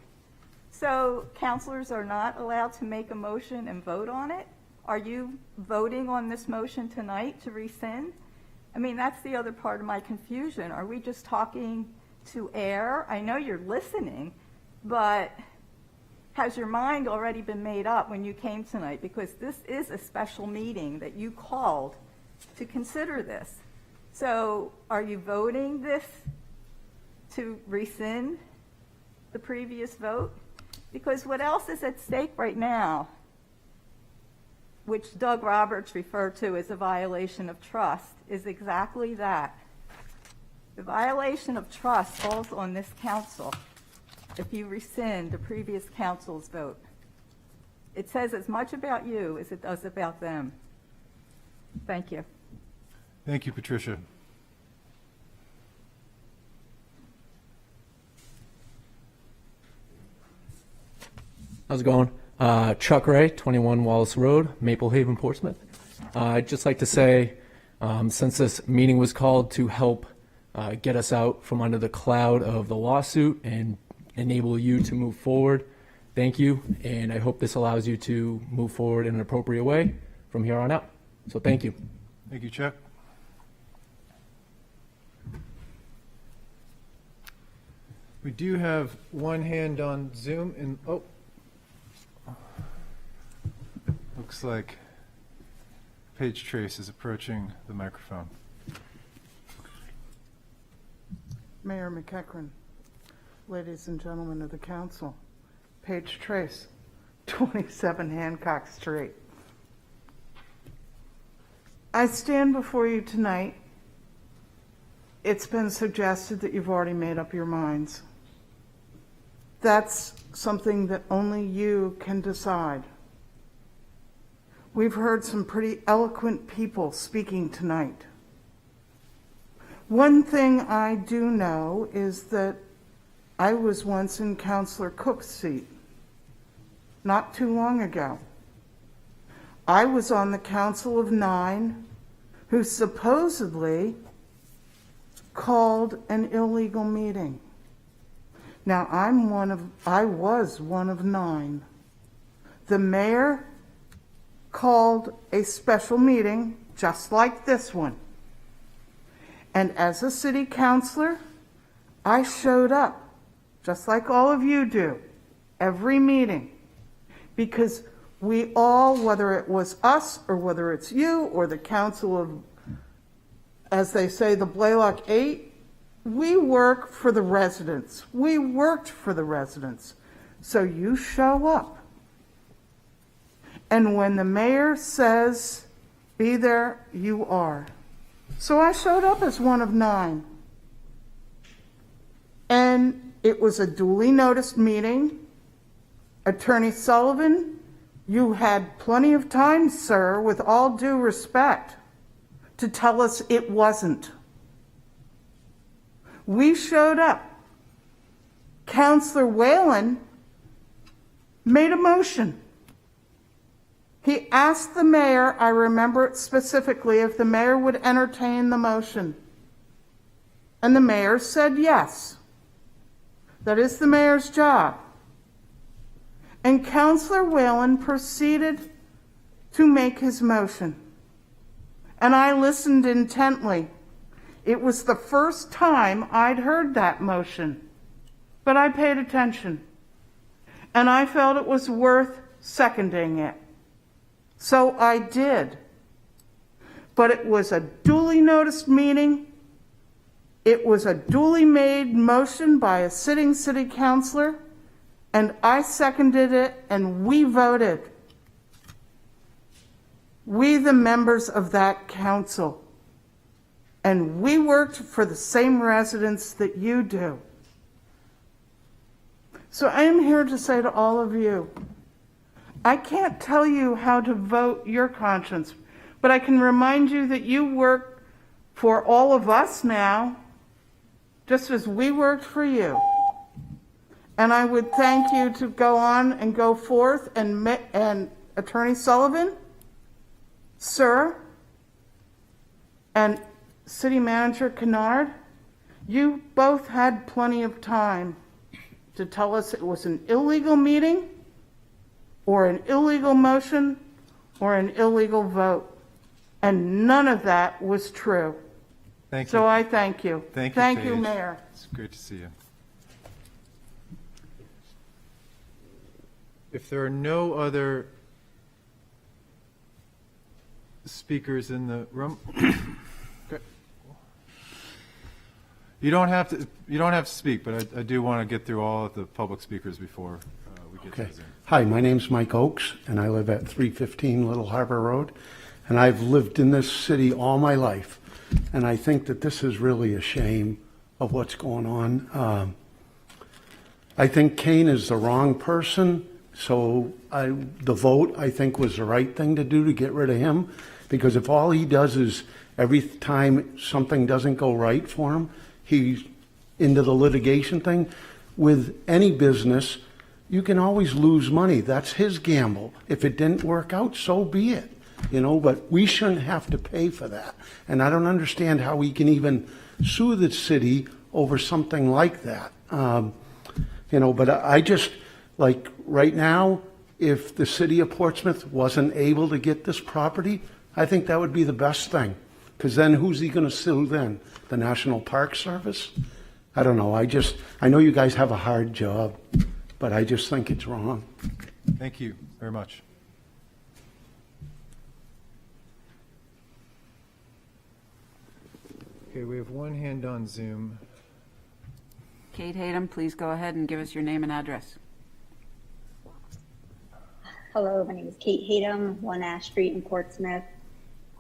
So councilors are not allowed to make a motion and vote on it. Are you voting on this motion tonight to rescind? I mean, that's the other part of my confusion. Are we just talking to air? I know you're listening, but has your mind already been made up when you came tonight? Because this is a special meeting that you called to consider this. So are you voting this to rescind the previous vote? Because what else is at stake right now, which Doug Roberts referred to as a violation of trust, is exactly that. The violation of trust falls on this council if you rescind the previous council's vote. It says as much about you as it does about them. Thank you. Thank you, Patricia. How's it going? Chuck Ray, 21 Wallace Road, Maple Haven, Portsmouth. I'd just like to say, since this meeting was called to help get us out from under the cloud of the lawsuit and enable you to move forward. Thank you, and I hope this allows you to move forward in an appropriate way from here on out. So thank you. Thank you, Chuck. We do have one hand on Zoom, and looks like Paige Trace is approaching the microphone. Mayor McEachern, ladies and gentlemen of the council, Paige Trace, 27 Hancock Street. I stand before you tonight. It's been suggested that you've already made up your minds. That's something that only you can decide. We've heard some pretty eloquent people speaking tonight. One thing I do know is that I was once in Councilor Cook's seat, not too long ago. I was on the Council of 9 who supposedly called an illegal meeting. Now, I was one of 9. The mayor called a special meeting just like this one. And as a city councilor, I showed up, just like all of you do, every meeting. Because we all, whether it was us or whether it's you or the council of, as they say, the Blaylock 8, we work for the residents. We worked for the residents. So you show up. And when the mayor says, be there, you are. So I showed up as one of 9. And it was a duly noticed meeting. Attorney Sullivan, you had plenty of time, sir, with all due respect, to tell us it wasn't. We showed up. Councilor Whelan made a motion. He asked the mayor, I remember it specifically, if the mayor would entertain the motion. And the mayor said yes. That is the mayor's job. And Councilor Whelan proceeded to make his motion. And I listened intently. It was the first time I'd heard that motion, but I paid attention. And I felt it was worth seconding it. So I did. But it was a duly noticed meeting. It was a duly made motion by a sitting city councilor, and I seconded it, and we voted. We, the members of that council. And we worked for the same residents that you do. So I am here to say to all of you, I can't tell you how to vote your conscience, but I can remind you that you work for all of us now, just as we worked for you. And I would thank you to go on and go forth, and Attorney Sullivan, sir, and City Manager Kennard, you both had plenty of time to tell us it was an illegal meeting, or an illegal motion, or an illegal vote. And none of that was true. Thank you. So I thank you. Thank you, Paige. Paige. Mayor. It's great to see you. If there are no other speakers in the room, okay. You don't have to speak, but I do want to get through all of the public speakers before we get to Zoom. Hi, my name's Mike Oakes, and I live at 315 Little Harbor Road, and I've lived in this city all my life, and I think that this is really a shame of what's going on. I think Kane is the wrong person, so the vote, I think, was the right thing to do to get rid of him, because if all he does is every time something doesn't go right for him, he's into the litigation thing. With any business, you can always lose money. That's his gamble. If it didn't work out, so be it. But we shouldn't have to pay for that. And I don't understand how we can even sue the city over something like that. You know, but I just, like, right now, if the city of Portsmouth wasn't able to get this property, I think that would be the best thing. Because then who's he going to sue then? The National Park Service? I don't know. I know you guys have a hard job, but I just think it's wrong. Thank you very much. Okay, we have one hand on Zoom. Kate Hayden, please go ahead and give us your name and address. Hello, my name is Kate Hayden, 1 Ash Street in Portsmouth.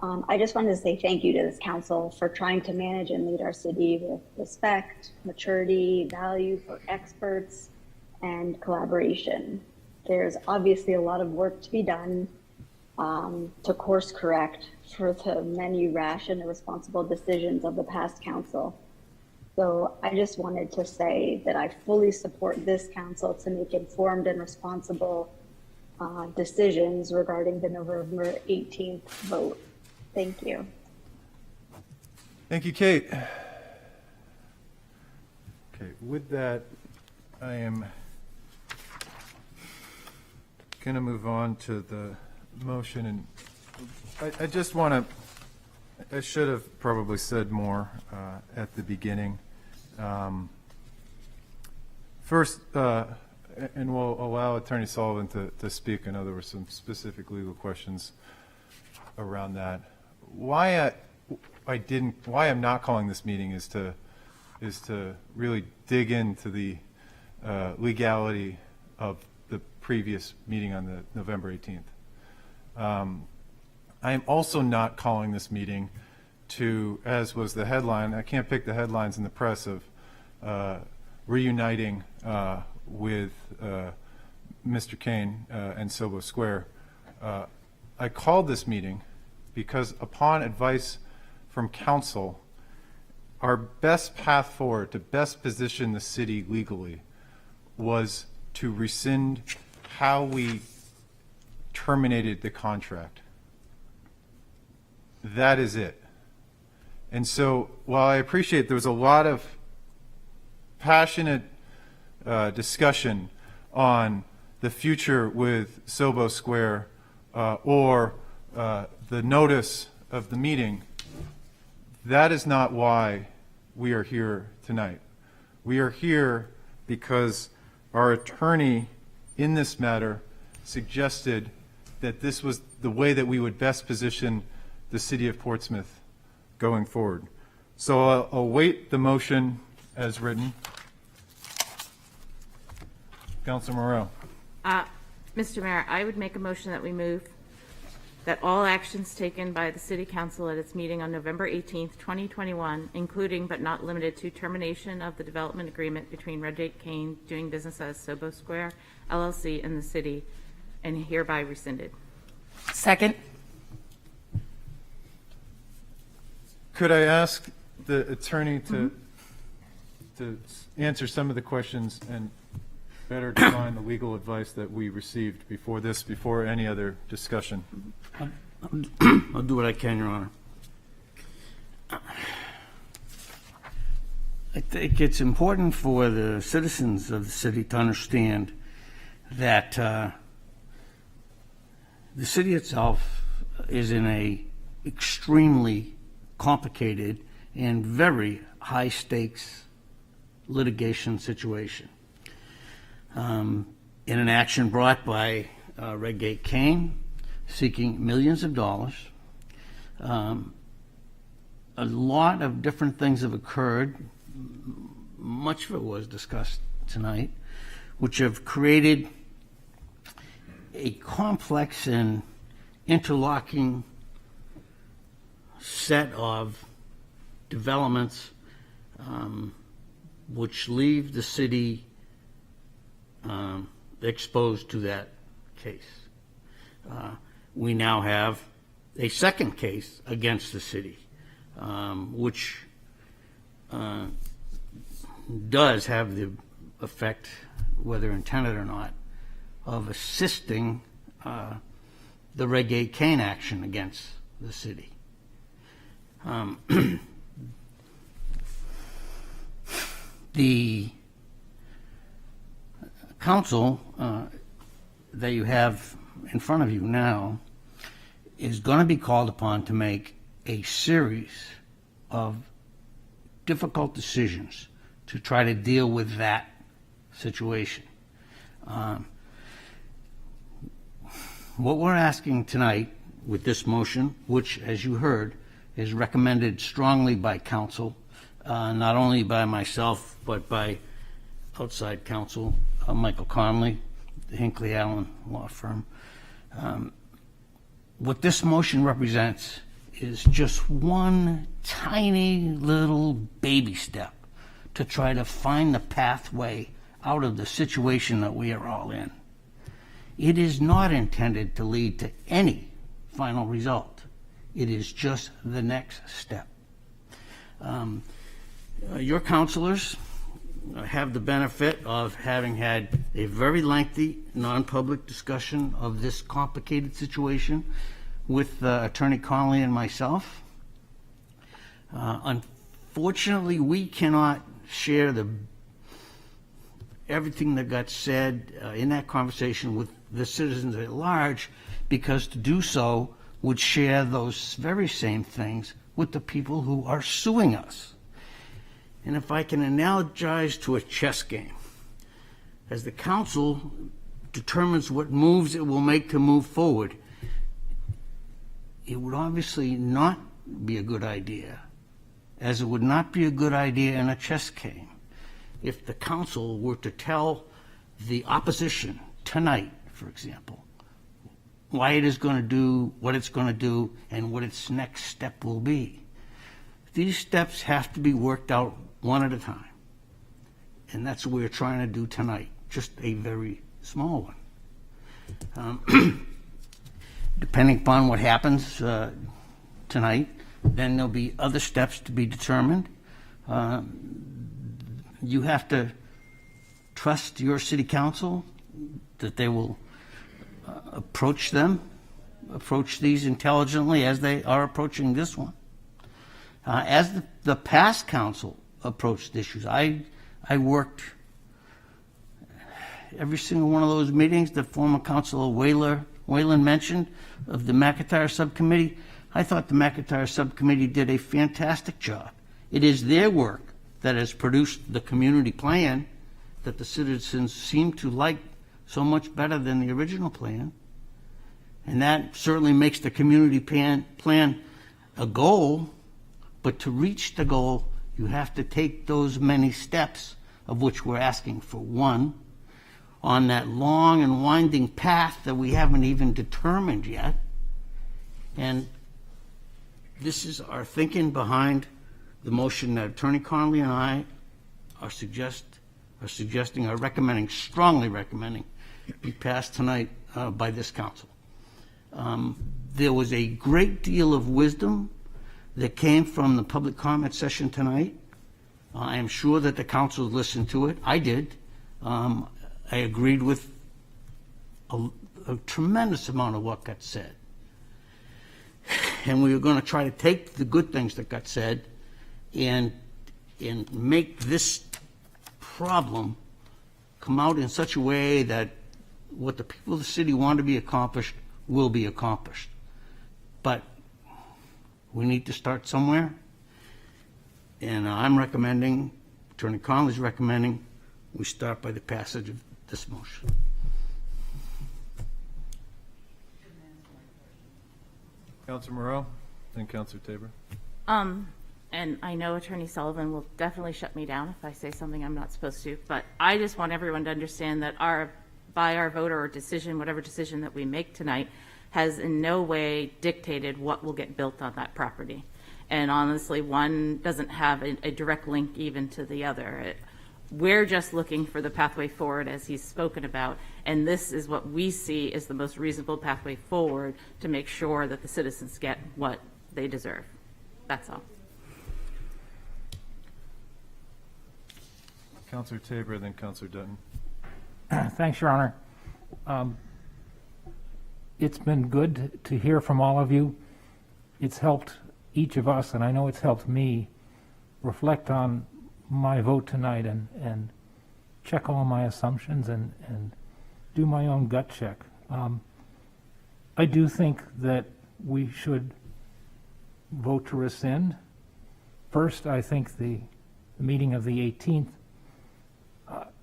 I just wanted to say thank you to this council for trying to manage and lead our city with respect, maturity, value for experts, and collaboration. There's obviously a lot of work to be done to course correct for the many rash and irresponsible decisions of the past council. So I just wanted to say that I fully support this council to make informed and responsible decisions regarding the November 18th vote. Thank you. Thank you, Kate. Okay, with that, I am going to move on to the motion, and I just want to, I should have probably said more at the beginning. First, and we'll allow Attorney Sullivan to speak. I know there were some specific legal questions around that. Why I'm not calling this meeting is to really dig into the legality of the previous meeting on the November 18th. I am also not calling this meeting to, as was the headline, I can't pick the headlines in the press of reuniting with Mr. Kane and SoBow Square. I called this meeting because upon advice from counsel, our best path forward to best position the city legally was to rescind how we terminated the contract. That is it. And so while I appreciate there was a lot of passionate discussion on the future with SoBow Square or the notice of the meeting, that is not why we are here tonight. We are here because our attorney in this matter suggested that this was the way that we would best position the city of Portsmouth going forward. So I'll await the motion as written. Councilor Moreau. Mr. Mayor, I would make a motion that we move that all actions taken by the City Council at its meeting on November 18th, 2021, including but not limited to termination of the development agreement between Redgate Kane doing business as SoBow Square LLC and the city, and hereby rescinded. Second. Could I ask the attorney to answer some of the questions and better define the legal advice that we received before any other discussion? I'll do what I can, Your Honor. I think it's important for the citizens of the city to understand that the city itself is in a extremely complicated and very high stakes litigation situation. In an action brought by Redgate Kane, seeking millions of dollars. A lot of different things have occurred. Much of it was discussed tonight, which have created a complex and interlocking set of developments which leave the city exposed to that case. We now have a second case against the city, which does have the effect, whether intended or not, of assisting the Redgate Kane action against the city. council that you have in front of you now is going to be called upon to make a series of difficult decisions to try to deal with that situation. What we're asking tonight with this motion, which, as you heard, is recommended strongly by counsel, not only by myself, but by outside counsel, Michael Conley, the Hinckley Allen law firm. What this motion represents is just one tiny little baby step to try to find the pathway out of the situation that we are all in. It is not intended to lead to any final result. It is just the next step. Your councilors have the benefit of having had a very lengthy non-public discussion of this complicated situation with Attorney Conley and myself. Unfortunately, we cannot share everything that got said in that conversation with the citizens at large, because to do so would share those very same things with the people who are suing us. And if I can analogize to a chess game, as the council determines what moves it will make to move forward, it would obviously not be a good idea, as it would not be a good idea in a chess game, if the council were to tell the opposition tonight, for example, why it is going to do what it's going to do and what its next step will be. These steps have to be worked out one at a time. And that's what we're trying to do tonight, just a very small one. Depending upon what happens tonight, then there'll be other steps to be determined. You have to trust your city council that they will approach these intelligently as they are approaching this one. As the past council approached issues, I worked every single one of those meetings that former Councilor Whelan mentioned of the McIntyre subcommittee. I thought the McIntyre subcommittee did a fantastic job. It is their work that has produced the community plan that the citizens seem to like so much better than the original plan. And that certainly makes the community plan a goal, but to reach the goal, you have to take those many steps, of which we're asking for one, on that long and winding path that we haven't even determined yet. And this is our thinking behind the motion that Attorney Conley and I are recommending, strongly recommending, be passed tonight by this council. There was a great deal of wisdom that came from the public comment session tonight. I am sure that the council listened to it. I did. I agreed with a tremendous amount of what got said. And we were going to try to take the good things that got said and make this problem come out in such a way that what the people of the city want to be accomplished will be accomplished. But we need to start somewhere. And I'm recommending, Attorney Conley's recommending, we start by the passage of this motion. Councilor Moreau, then Councilor Tabor. And I know Attorney Sullivan will definitely shut me down if I say something I'm not supposed to, but I just want everyone to understand that by our vote or decision, whatever decision that we make tonight, has in no way dictated what will get built on that property. And honestly, one doesn't have a direct link even to the other. We're just looking for the pathway forward as he's spoken about, and this is what we see as the most reasonable pathway forward to make sure that the citizens get what they deserve. That's all. Councilor Tabor, then Councilor Dutton. Thanks, Your Honor. It's been good to hear from all of you. It's helped each of us, and I know it's helped me, reflect on my vote tonight and check all my assumptions and do my own gut check. I do think that we should vote to rescind. First, I think the meeting of the 18th,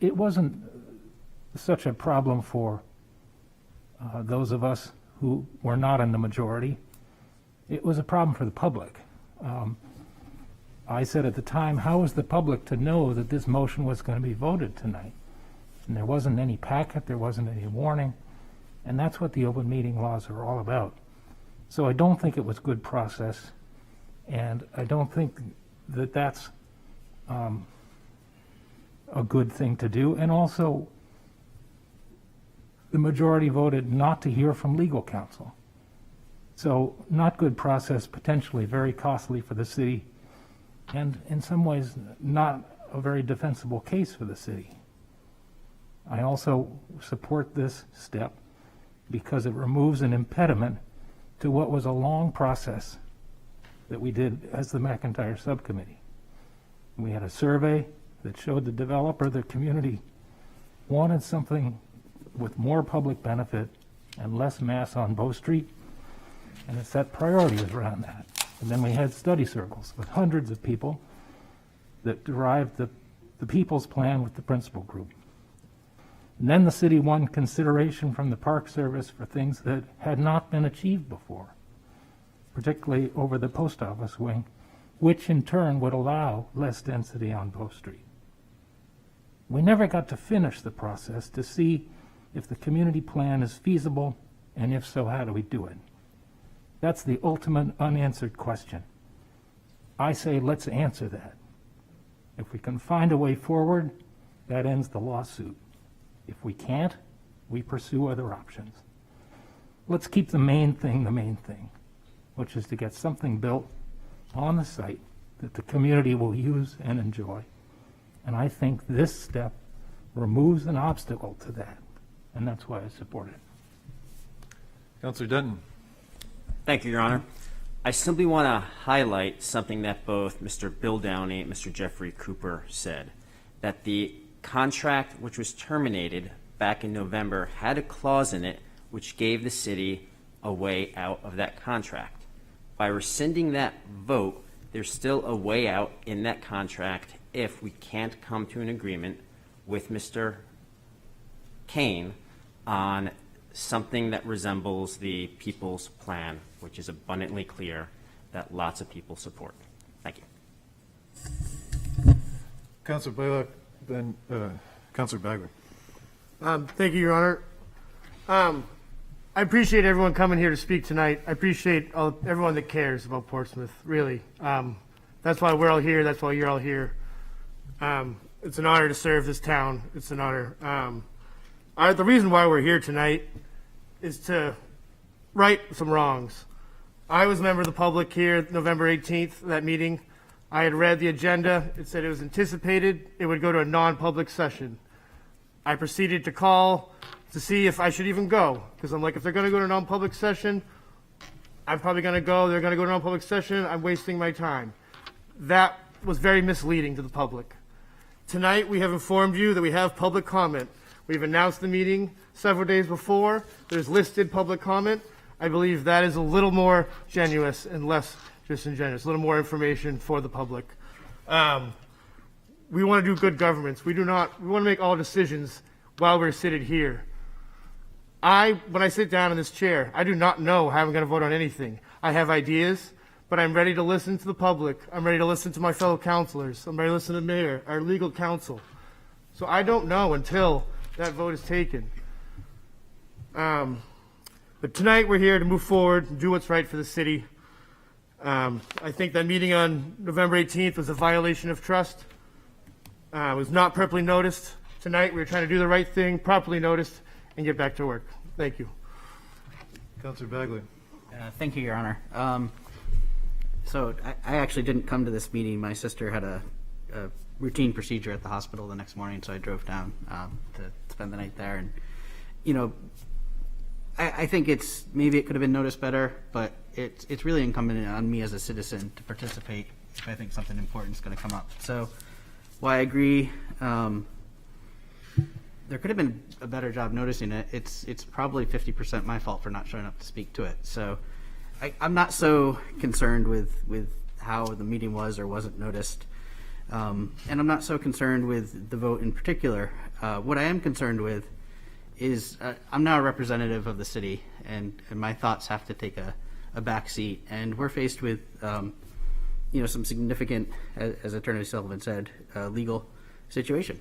it wasn't such a problem for those of us who were not in the majority. It was a problem for the public. I said at the time, how is the public to know that this motion was going to be voted tonight? And there wasn't any packet, there wasn't any warning, and that's what the open meeting laws are all about. So I don't think it was good process, and I don't think that that's a good thing to do. And also, the majority voted not to hear from legal counsel. So not good process, potentially very costly for the city, and in some ways not a very defensible case for the city. I also support this step because it removes an impediment to what was a long process that we did as the McIntyre subcommittee. We had a survey that showed the developer, the community, wanted something with more public benefit and less mass on Bow Street, and it set priorities around that. And then we had study circles with hundreds of people that derived the people's plan with the principal group. And then the city won consideration from the Park Service for things that had not been achieved before, particularly over the post office wing, which in turn would allow less density on Bow Street. We never got to finish the process to see if the community plan is feasible, and if so, how do we do it? That's the ultimate unanswered question. I say let's answer that. If we can find a way forward, that ends the lawsuit. If we can't, we pursue other options. Let's keep the main thing, which is to get something built on the site that the community will use and enjoy. And I think this step removes an obstacle to that, and that's why I support it. Councilor Dutton. Thank you, Your Honor. I simply want to highlight something that both Mr. Bill Downey and Mr. Jeffrey Cooper said, that the contract which was terminated back in November had a clause in it which gave the city a way out of that contract. By rescinding that vote, there's still a way out in that contract if we can't come to an agreement with Mr. Kane on something that resembles the people's plan, which is abundantly clear that lots of people support. Thank you. Councilor Blaylock, then Councilor Bagley. Thank you, Your Honor. I appreciate everyone coming here to speak tonight. I appreciate everyone that cares about Portsmouth, really. That's why we're all here. That's why you're all here. It's an honor to serve this town. It's an honor. The reason why we're here tonight is to right some wrongs. I was a member of the public here November 18th, that meeting. I had read the agenda. It said it was anticipated it would go to a non-public session. I proceeded to call to see if I should even go, because I'm like, if they're going to go to a non-public session, I'm probably going to go. They're going to go to a non-public session. I'm wasting my time. That was very misleading to the public. Tonight, we have informed you that we have public comment. We've announced the meeting several days before. There's listed public comment. I believe that is a little more genuine and less disingenuous, a little more information for the public. We want to do good governments. We want to make all decisions while we're seated here. When I sit down in this chair, I do not know how I'm going to vote on anything. I have ideas, but I'm ready to listen to the public. I'm ready to listen to my fellow councilors. I'm ready to listen to the mayor, our legal counsel. So I don't know until that vote is taken. But tonight we're here to move forward and do what's right for the city. I think that meeting on November 18th was a violation of trust. It was not properly noticed. Tonight we're trying to do the right thing, properly noticed, and get back to work. Thank you. Councilor Bagley. Thank you, Your Honor. So I actually didn't come to this meeting. My sister had a routine procedure at the hospital the next morning, so I drove down to spend the night there. And, you know, I think maybe it could have been noticed better, but it's really incumbent on me as a citizen to participate if I think something important is going to come up. So while I agree there could have been a better job noticing it. It's probably 50% my fault for not showing up to speak to it. So I'm not so concerned with how the meeting was or wasn't noticed. And I'm not so concerned with the vote in particular. What I am concerned with is I'm now a representative of the city, and my thoughts have to take a back seat. And we're faced with some significant, as Attorney Sullivan said, legal situation.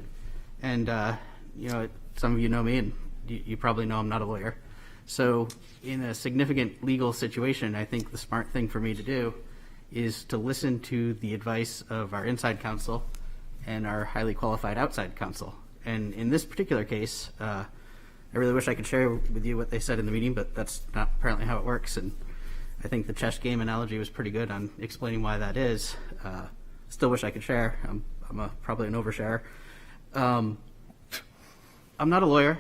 And some of you know me, and you probably know I'm not a lawyer. So in a significant legal situation, I think the smart thing for me to do is to listen to the advice of our inside counsel and our highly qualified outside counsel. And in this particular case, I really wish I could share with you what they said in the meeting, but that's not apparently how it works. And I think the chess game analogy was pretty good on explaining why that is. Still wish I could share. I'm probably an oversharer. I'm not a lawyer.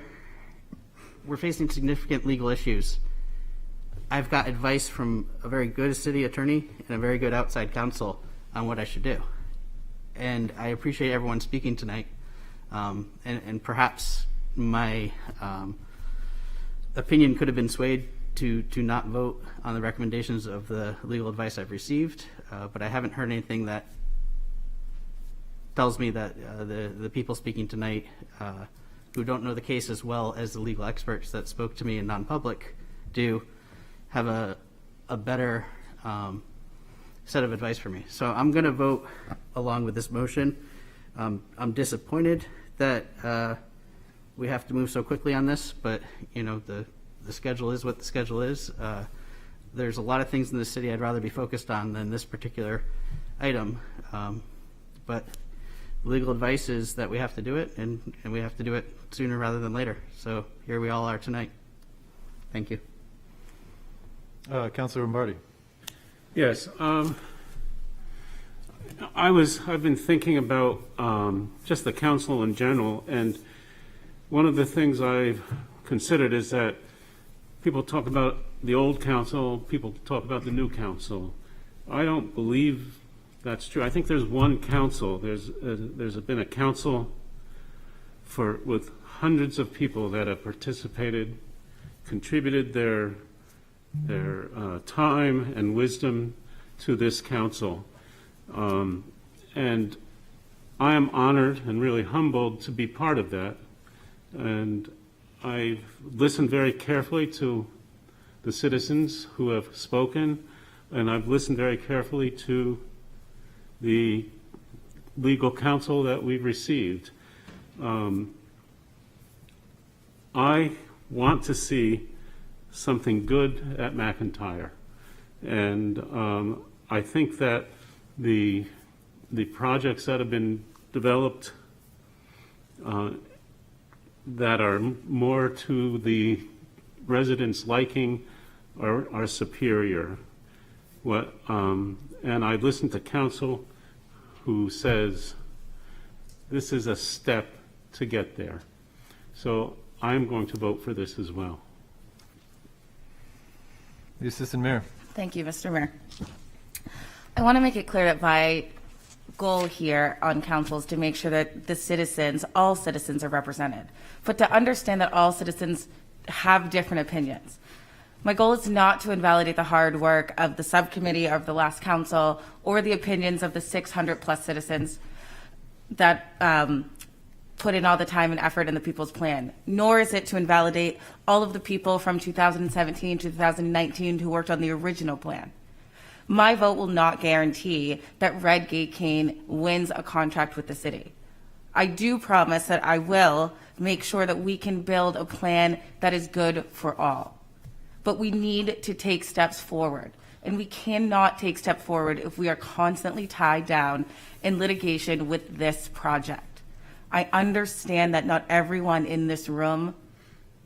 We're facing significant legal issues. I've got advice from a very good city attorney and a very good outside counsel on what I should do. And I appreciate everyone speaking tonight. And perhaps my opinion could have been swayed to not vote on the recommendations of the legal advice I've received, but I haven't heard anything that tells me that the people speaking tonight who don't know the case as well as the legal experts that spoke to me in non-public do have a better set of advice for me. So I'm going to vote along with this motion. I'm disappointed that we have to move so quickly on this, but the schedule is what the schedule is. There's a lot of things in the city I'd rather be focused on than this particular item. But legal advice is that we have to do it, and we have to do it sooner rather than later. So here we all are tonight. Thank you. Councilor Lombardi. Yes. I've been thinking about just the council in general, and one of the things I've considered is that people talk about the old council, people talk about the new council. I don't believe that's true. I think there's one council. There's been a council with hundreds of people that have participated, contributed their time and wisdom to this council. And I am honored and really humbled to be part of that. And I've listened very carefully to the citizens who have spoken, and I've listened very carefully to the legal counsel that we've received. I want to see something good at McIntyre, and I think that the projects that have been developed that are more to the residents' liking are superior. And I listen to counsel who says this is a step to get there. So I'm going to vote for this as well. The Assistant Mayor. Thank you, Mr. Mayor. I want to make it clear that my goal here on council is to make sure that the citizens, all citizens, are represented, but to understand that all citizens have different opinions. My goal is not to invalidate the hard work of the subcommittee of the last council or the opinions of the 600 plus citizens that put in all the time and effort in the People's Plan, nor is it to invalidate all of the people from 2017 to 2019 who worked on the original plan. My vote will not guarantee that Redgate Kane wins a contract with the city. I do promise that I will make sure that we can build a plan that is good for all. But we need to take steps forward, and we cannot take steps forward if we are constantly tied down in litigation with this project. I understand that not everyone in this room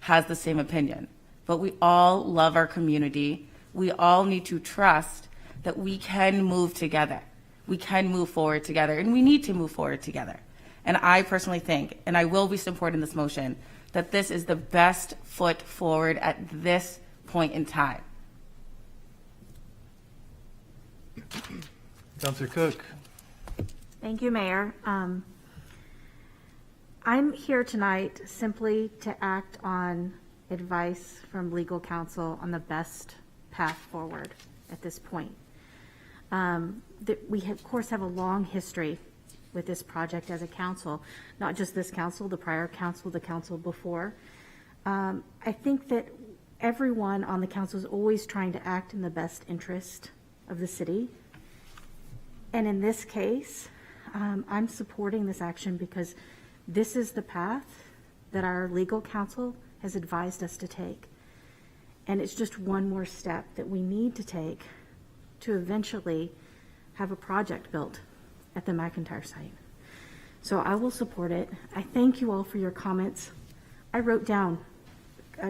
has the same opinion, but we all love our community. We all need to trust that we can move together. We can move forward together, and we need to move forward together. And I personally think, and I will be supporting this motion, that this is the best foot forward at this point in time. Councilor Cook. Thank you, Mayor. I'm here tonight simply to act on advice from legal counsel on the best path forward at this point. We, of course, have a long history with this project as a council, not just this council, the prior council, the council before. I think that everyone on the council is always trying to act in the best interest of the city. And in this case, I'm supporting this action because this is the path that our legal counsel has advised us to take. And it's just one more step that we need to take to eventually have a project built at the McIntyre site. So I will support it. I thank you all for your comments. I wrote down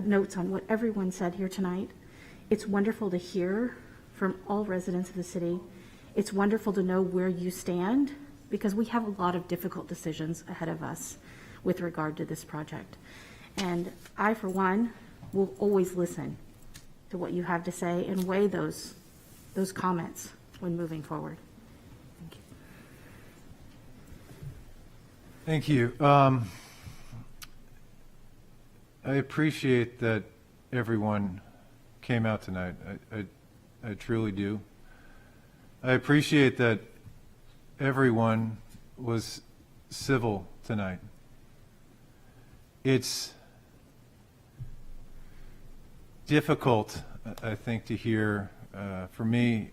notes on what everyone said here tonight. It's wonderful to hear from all residents of the city. It's wonderful to know where you stand because we have a lot of difficult decisions ahead of us with regard to this project. And I, for one, will always listen to what you have to say and weigh those comments when moving forward. Thank you. I appreciate that everyone came out tonight. I truly do. I appreciate that everyone was civil tonight. It's difficult, I think, to hear, for me,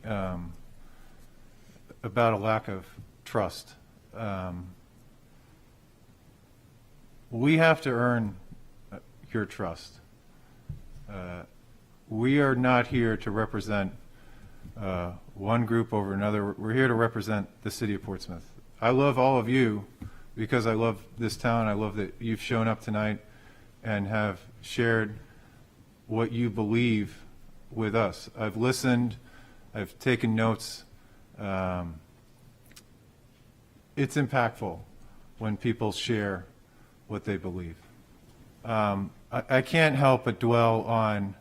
about a lack of trust. We have to earn your trust. We are not here to represent one group over another. We're here to represent the city of Portsmouth. I love all of you because I love this town. I love that you've shown up tonight and have shared what you believe with us. I've listened. I've taken notes. It's impactful when people share what they believe. I can't help but dwell on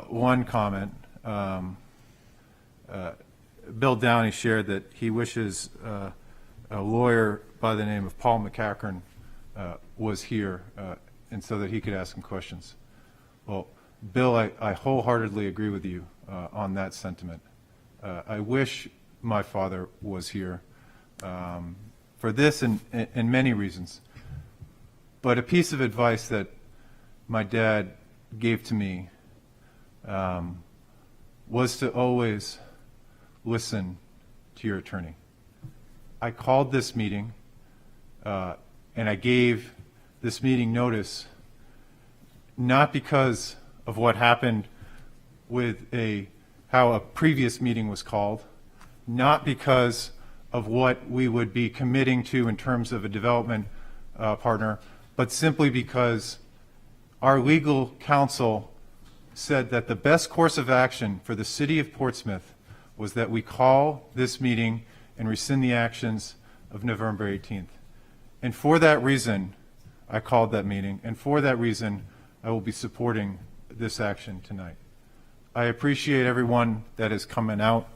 one comment. Bill Downey shared that he wishes a lawyer by the name of Paul McCachran was here and so that he could ask him questions. Well, Bill, I wholeheartedly agree with you on that sentiment. I wish my father was here for this and many reasons. But a piece of advice that my dad gave to me was to always listen to your attorney. I called this meeting and I gave this meeting notice not because of what happened with how a previous meeting was called, not because of what we would be committing to in terms of a development partner, but simply because our legal counsel said that the best course of action for the city of Portsmouth was that we call this meeting and rescind the actions of November 18th. And for that reason, I called that meeting, and for that reason, I will be supporting this action tonight. I appreciate everyone that is coming out,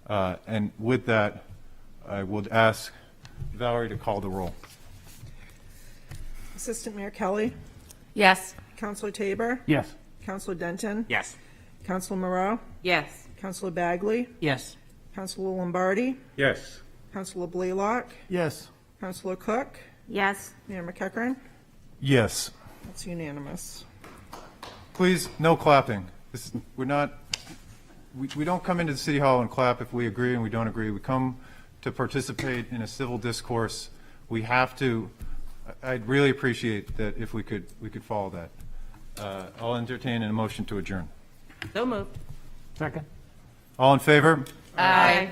and with that, I would ask Valerie to call the roll. Assistant Mayor Kelly? Yes. Councilor Tabor? Yes. Councilor Denton? Yes. Councilor Moreau? Yes. Councilor Bagley? Yes. Councilor Lombardi? Yes. Councilor Blaylock? Yes. Councilor Cook? Yes. Mayor McEachern? Yes. That's unanimous. Please, no clapping. We don't come into the city hall and clap if we agree and we don't agree. We come to participate in a civil discourse. We have to. I'd really appreciate that if we could follow that. I'll entertain a motion to adjourn. So moved. Second. All in favor? Aye.